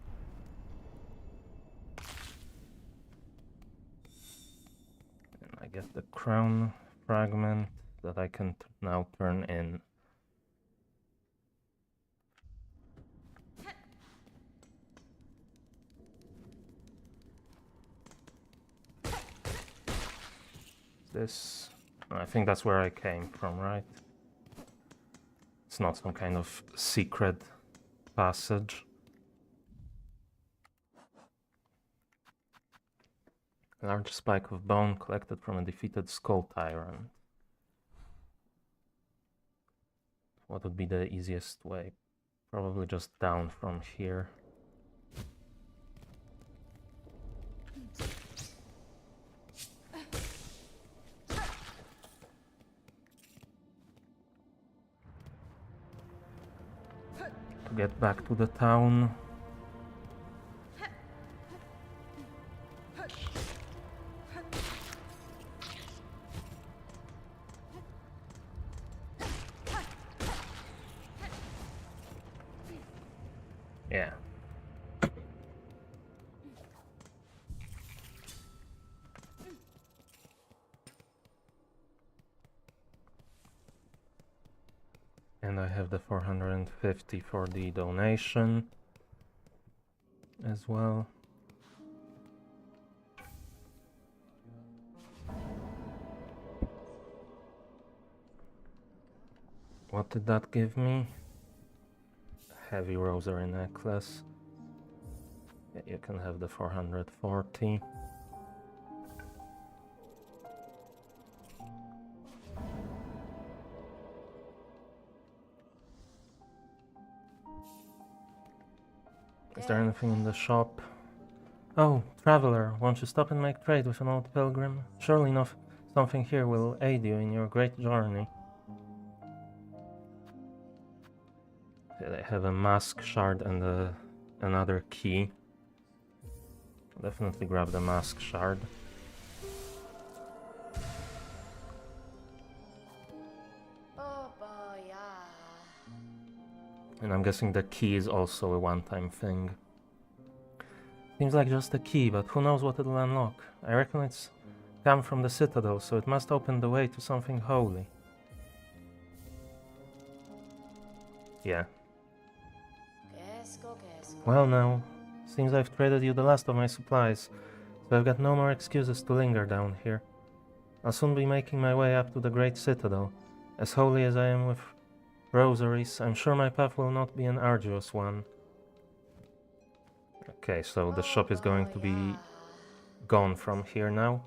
And I get the crown fragment that I can now turn in. This, I think that's where I came from, right? It's not some kind of secret passage. A large spike of bone collected from a defeated skull tyrant. What would be the easiest way? Probably just down from here. To get back to the town. Yeah. And I have the 450 for the donation as well. What did that give me? Heavy rosary necklace. Yeah, you can have the 440. Is there anything in the shop? Oh, traveler, won't you stop and make trade with an old pilgrim? Surely enough, something here will aid you in your great journey. I have a mask shard and another key. Definitely grab the mask shard. And I'm guessing the key is also a one-time thing. Seems like just a key, but who knows what it'll unlock. I reckon it's come from the Citadel, so it must open the way to something holy. Yeah. Well now, seems I've traded you the last of my supplies, so I've got no more excuses to linger down here. I'll soon be making my way up to the Great Citadel. As holy as I am with rosaries, I'm sure my path will not be an arduous one. Okay, so the shop is going to be gone from here now.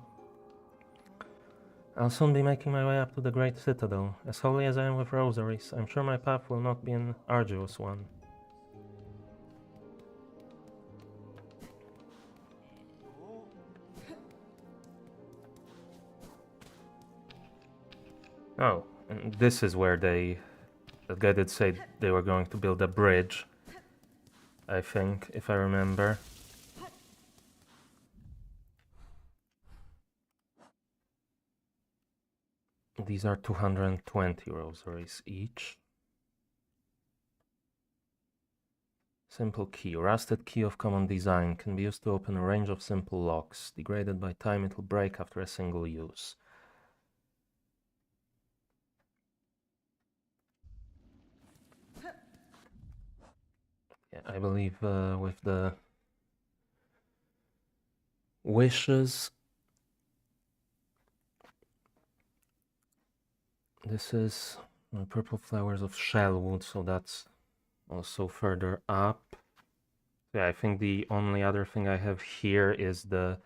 I'll soon be making my way up to the Great Citadel. As holy as I am with rosaries, I'm sure my path will not be an arduous one. Oh, and this is where that guy did say they were going to build a bridge, I think, if I remember. These are 220 rosaries each. Simple key. Rusted key of common design can be used to open a range of simple locks. Degraded by time, it will break after a single use. Yeah, I believe with the wishes, this is purple flowers of shellwood, so that's also further up. Yeah, I think the only other thing I have here is the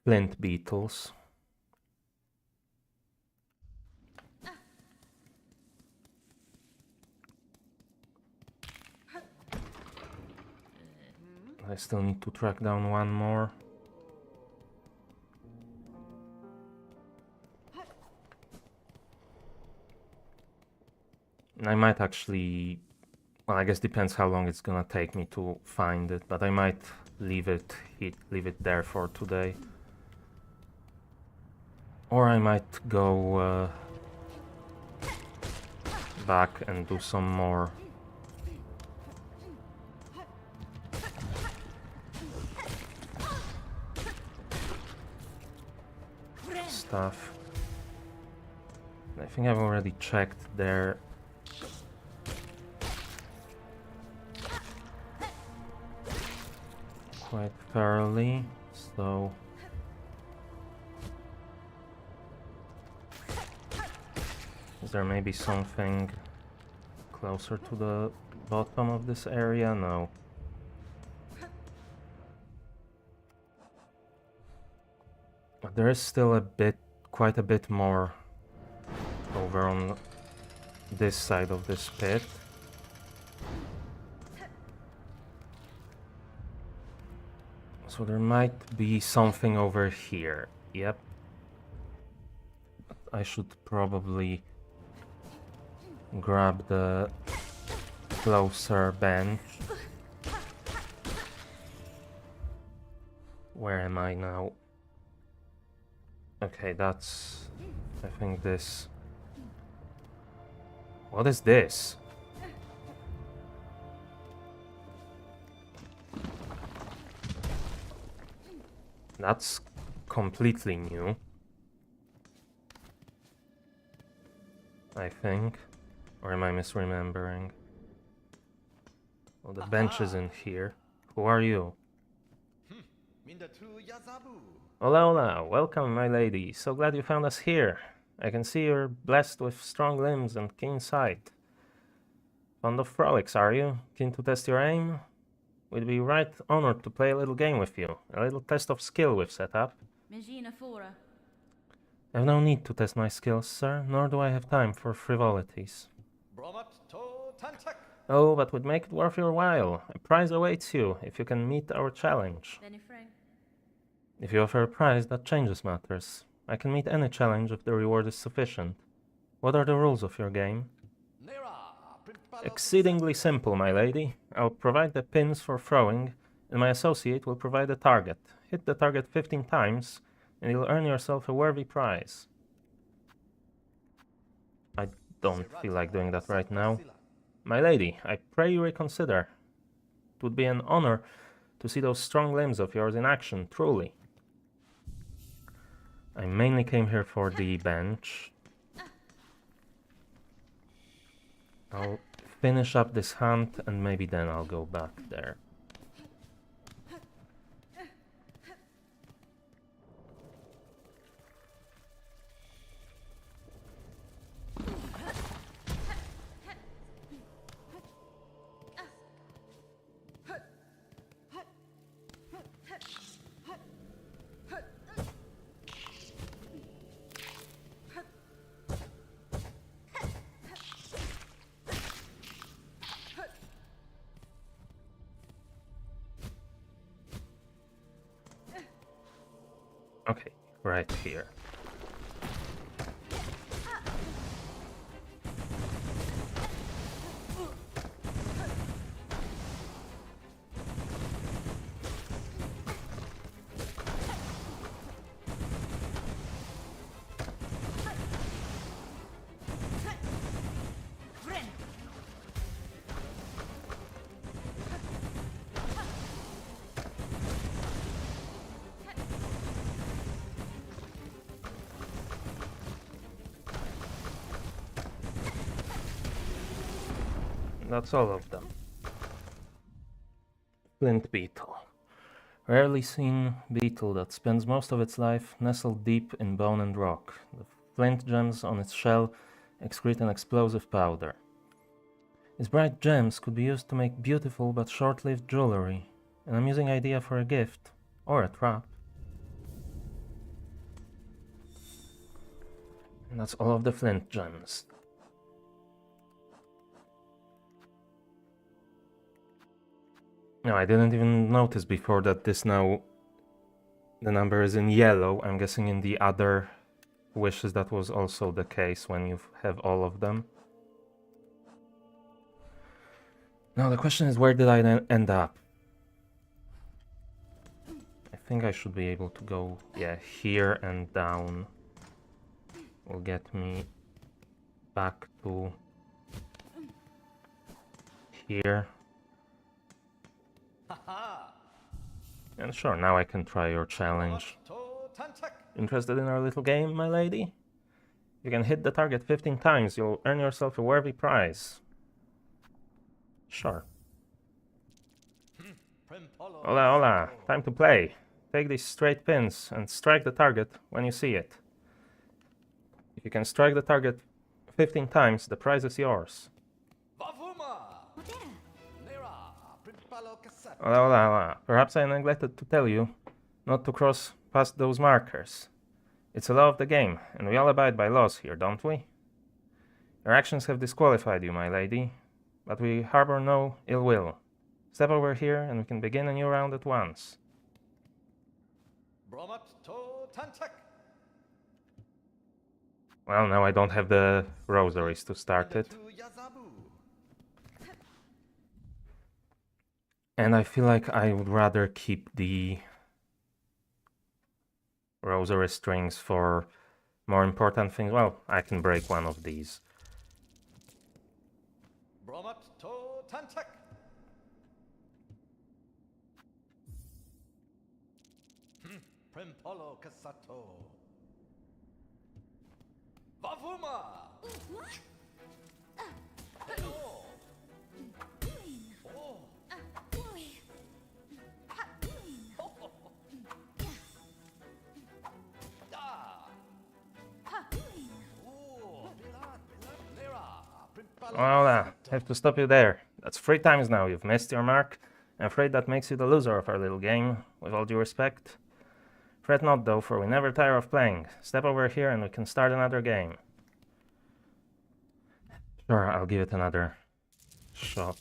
flint beetles. I still need to track down one more. I might actually, well, I guess depends how long it's gonna take me to find it, but I might leave it there for today. Or I might go back and do some more. Stuff. I think I've already checked there. Quite thoroughly, so is there maybe something closer to the bottom of this area? No. But there is still quite a bit more over on this side of this pit. So there might be something over here. Yep. I should probably grab the closer bench. Where am I now? Okay, that's... I think this... What is this? That's completely new, I think. Or am I misremembering? Well, the bench is in here. Who are you? Hola, hola. Welcome, my lady. So glad you found us here. I can see you're blessed with strong limbs and keen sight. Fond of frolics, are you? Keen to test your aim? We'd be right honored to play a little game with you. A little test of skill we've set up. I've no need to test my skills, sir, nor do I have time for frivolities. Oh, but would make it worth your while. A prize awaits you if you can meet our challenge. If you offer a prize, that changes matters. I can meet any challenge if the reward is sufficient. What are the rules of your game? Exceedingly simple, my lady. I'll provide the pins for throwing, and my associate will provide a target. Hit the target 15 times, and you'll earn yourself a worthy prize. I don't feel like doing that right now. My lady, I pray you reconsider. It would be an honor to see those strong limbs of yours in action, truly. I mainly came here for the bench. I'll finish up this hunt and maybe then I'll go back there. Okay, right here. That's all of them. Flint beetle. Rarely seen beetle that spends most of its life nestled deep in bone and rock. The flint gems on its shell excrete an explosive powder. Its bright gems could be used to make beautiful but short-lived jewelry, an amusing idea for a gift, or a trap. And that's all of the flint gems. No, I didn't even notice before that this now, the number is in yellow. I'm guessing in the other wishes that was also the case when you have all of them. Now the question is, where did I then end up? I think I should be able to go, yeah, here and down. Will get me back to here. And sure, now I can try your challenge. Interested in our little game, my lady? You can hit the target 15 times, you'll earn yourself a worthy prize. Sure. Hola, hola, time to play. Take these straight pins and strike the target when you see it. If you can strike the target 15 times, the prize is yours. Hola, hola, hola. Perhaps I neglected to tell you not to cross past those markers. It's a law of the game, and we all abide by laws here, don't we? Your actions have disqualified you, my lady, but we harbor no ill will. Step over here and we can begin a new round at once. Well, now I don't have the rosaries to start it. And I feel like I would rather keep the rosary strings for more important things. Well, I can break one of these. Well, have to stop you there. That's 3 times now. You've missed your mark. I'm afraid that makes you the loser of our little game, with all due respect. Fret not, though, for we never tire of playing. Step over here and we can start another game. Sure, I'll give it another shot,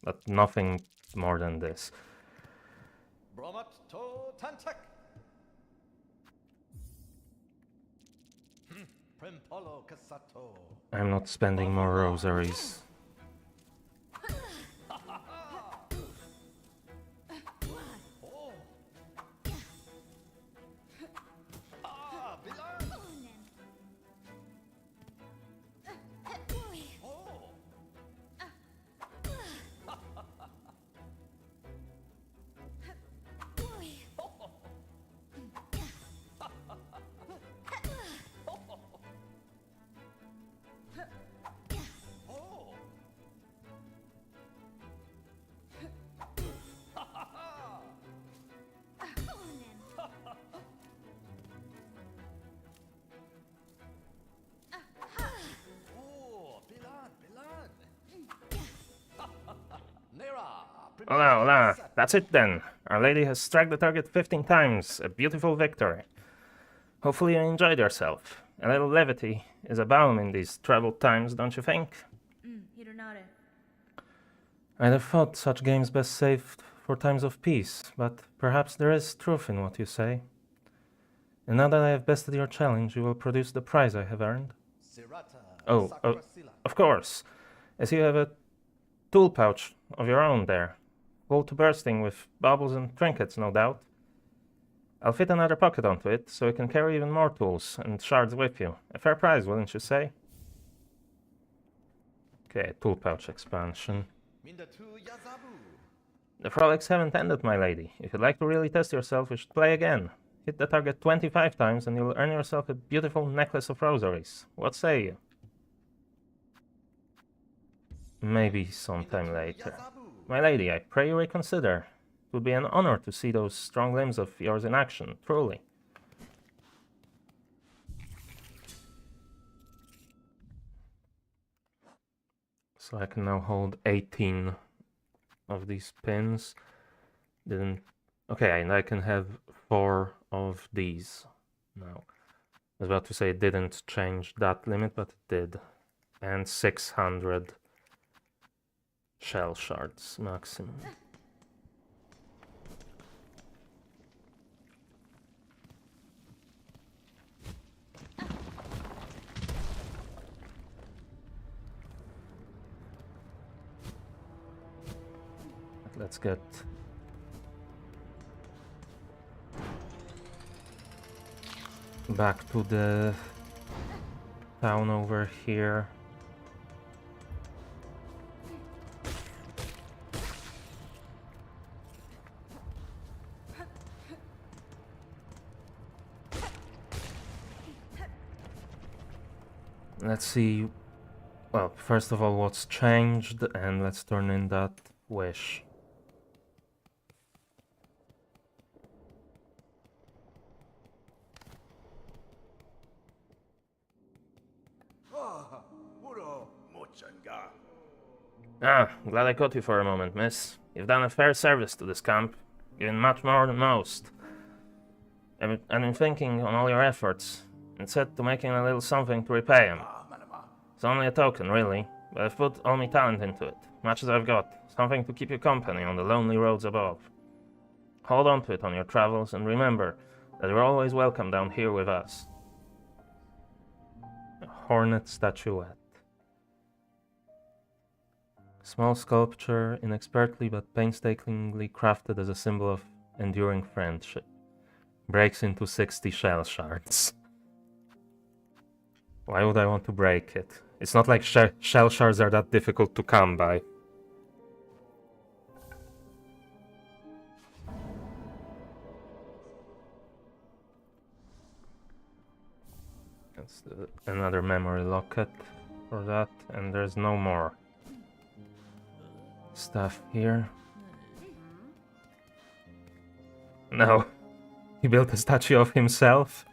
but nothing more than this. I'm not spending more rosaries. Hola, hola. That's it then. Our Lady has struck the target 15 times. A beautiful victory. Hopefully you enjoyed yourself. A little levity is a balm in these troubled times, don't you think? I'd have thought such games best saved for times of peace, but perhaps there is truth in what you say. And now that I have bested your challenge, you will produce the prize I have earned. Oh, of course. As you have a tool pouch of your own there. Full to bursting with baubles and trinkets, no doubt. I'll fit another pocket onto it, so you can carry even more tools and shards with you. A fair price, wouldn't you say? Okay, tool pouch expansion. The frolics haven't ended, my lady. If you'd like to really test yourself, you should play again. Hit the target 25 times and you'll earn yourself a beautiful necklace of rosaries. What say you? Maybe sometime later. My lady, I pray you reconsider. It would be an honor to see those strong limbs of yours in action, truly. So I can now hold 18 of these pins. Okay, and I can have 4 of these now. I was about to say it didn't change that limit, but it did. And 600 shell shards maximum. Let's get back to the town over here. Let's see, well, first of all, what's changed, and let's turn in that wish. Ah, glad I caught you for a moment, miss. You've done a fair service to this camp, given much more than most. I've been thinking on all your efforts, and set to making a little something to repay him. It's only a token, really, but I've put all my talent into it, much as I've got, something to keep you company on the lonely roads above. Hold on to it on your travels, and remember that you're always welcome down here with us. A hornet statuette. Small sculpture, inexpertly but painstakingly crafted as a symbol of enduring friendship. Breaks into 60 shell shards. Why would I want to break it? It's not like shell shards are that difficult to come by. That's another memory locket for that, and there's no more stuff here. No, he built a statue of himself.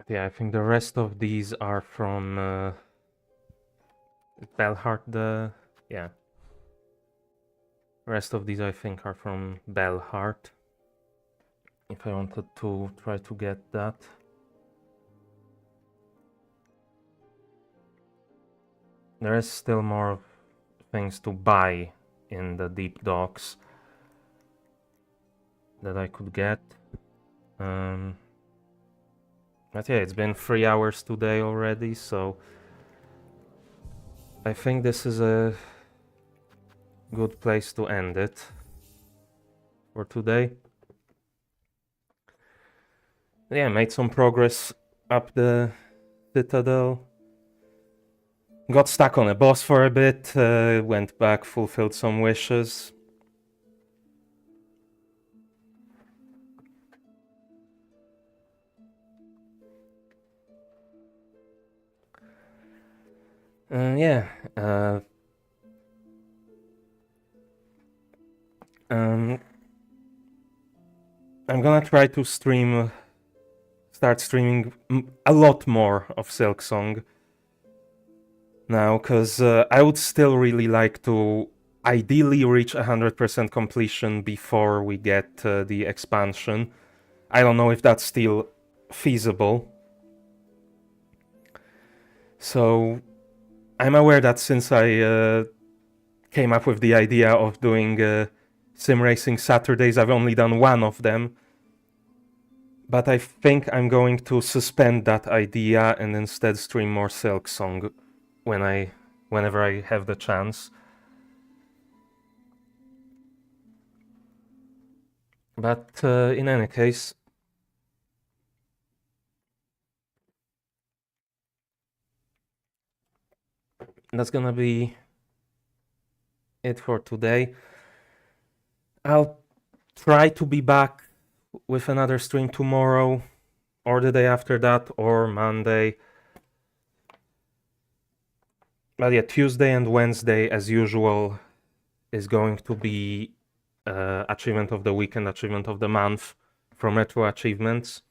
Yeah, I think the rest of these are from Belhart. Yeah. The rest of these I think are from Belhart. If I wanted to try to get that. There is still more things to buy in the deep docks that I could get. But yeah, it's been 3 hours today already, so I think this is a good place to end it for today. Yeah, made some progress up the citadel. Got stuck on a boss for a bit, went back, fulfilled some wishes. Yeah, I'm gonna try to start streaming a lot more of Silksong now, because I would still really like to ideally reach 100% completion before we get the expansion. I don't know if that's still feasible. So I'm aware that since I came up with the idea of doing sim racing Saturdays, I've only done one of them. But I think I'm going to suspend that idea and instead stream more Silksong whenever I have the chance. But in any case, that's gonna be it for today. I'll try to be back with another stream tomorrow, or the day after that, or Monday. But yeah, Tuesday and Wednesday, as usual, is going to be Achievement of the Week and Achievement of the Month from Retro Achievements.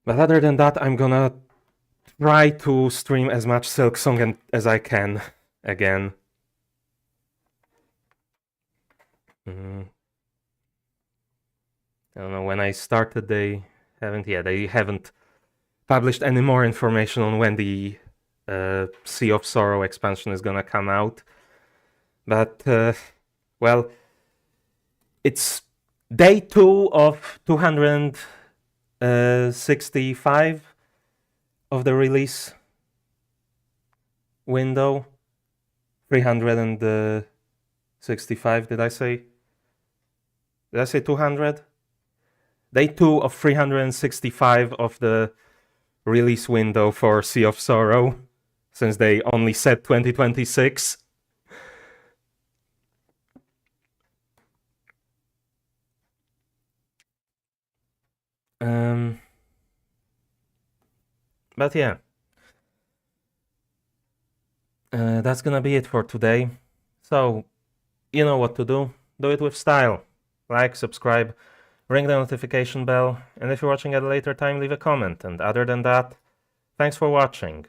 But other than that, I'm gonna try to stream as much Silksong as I can again. I don't know, when I started they haven't published any more information on when the Sea of Sorrow expansion is gonna come out. But, well, it's day 2 of 265 of the release window. 365, did I say? Did I say 200? Day 2 of 365 of the release window for Sea of Sorrow, since they only said 2026. But yeah, that's gonna be it for today. So, you know what to do. Do it with style. Like, subscribe, ring the notification bell, and if you're watching at a later time, leave a comment. And other than that, thanks for watching.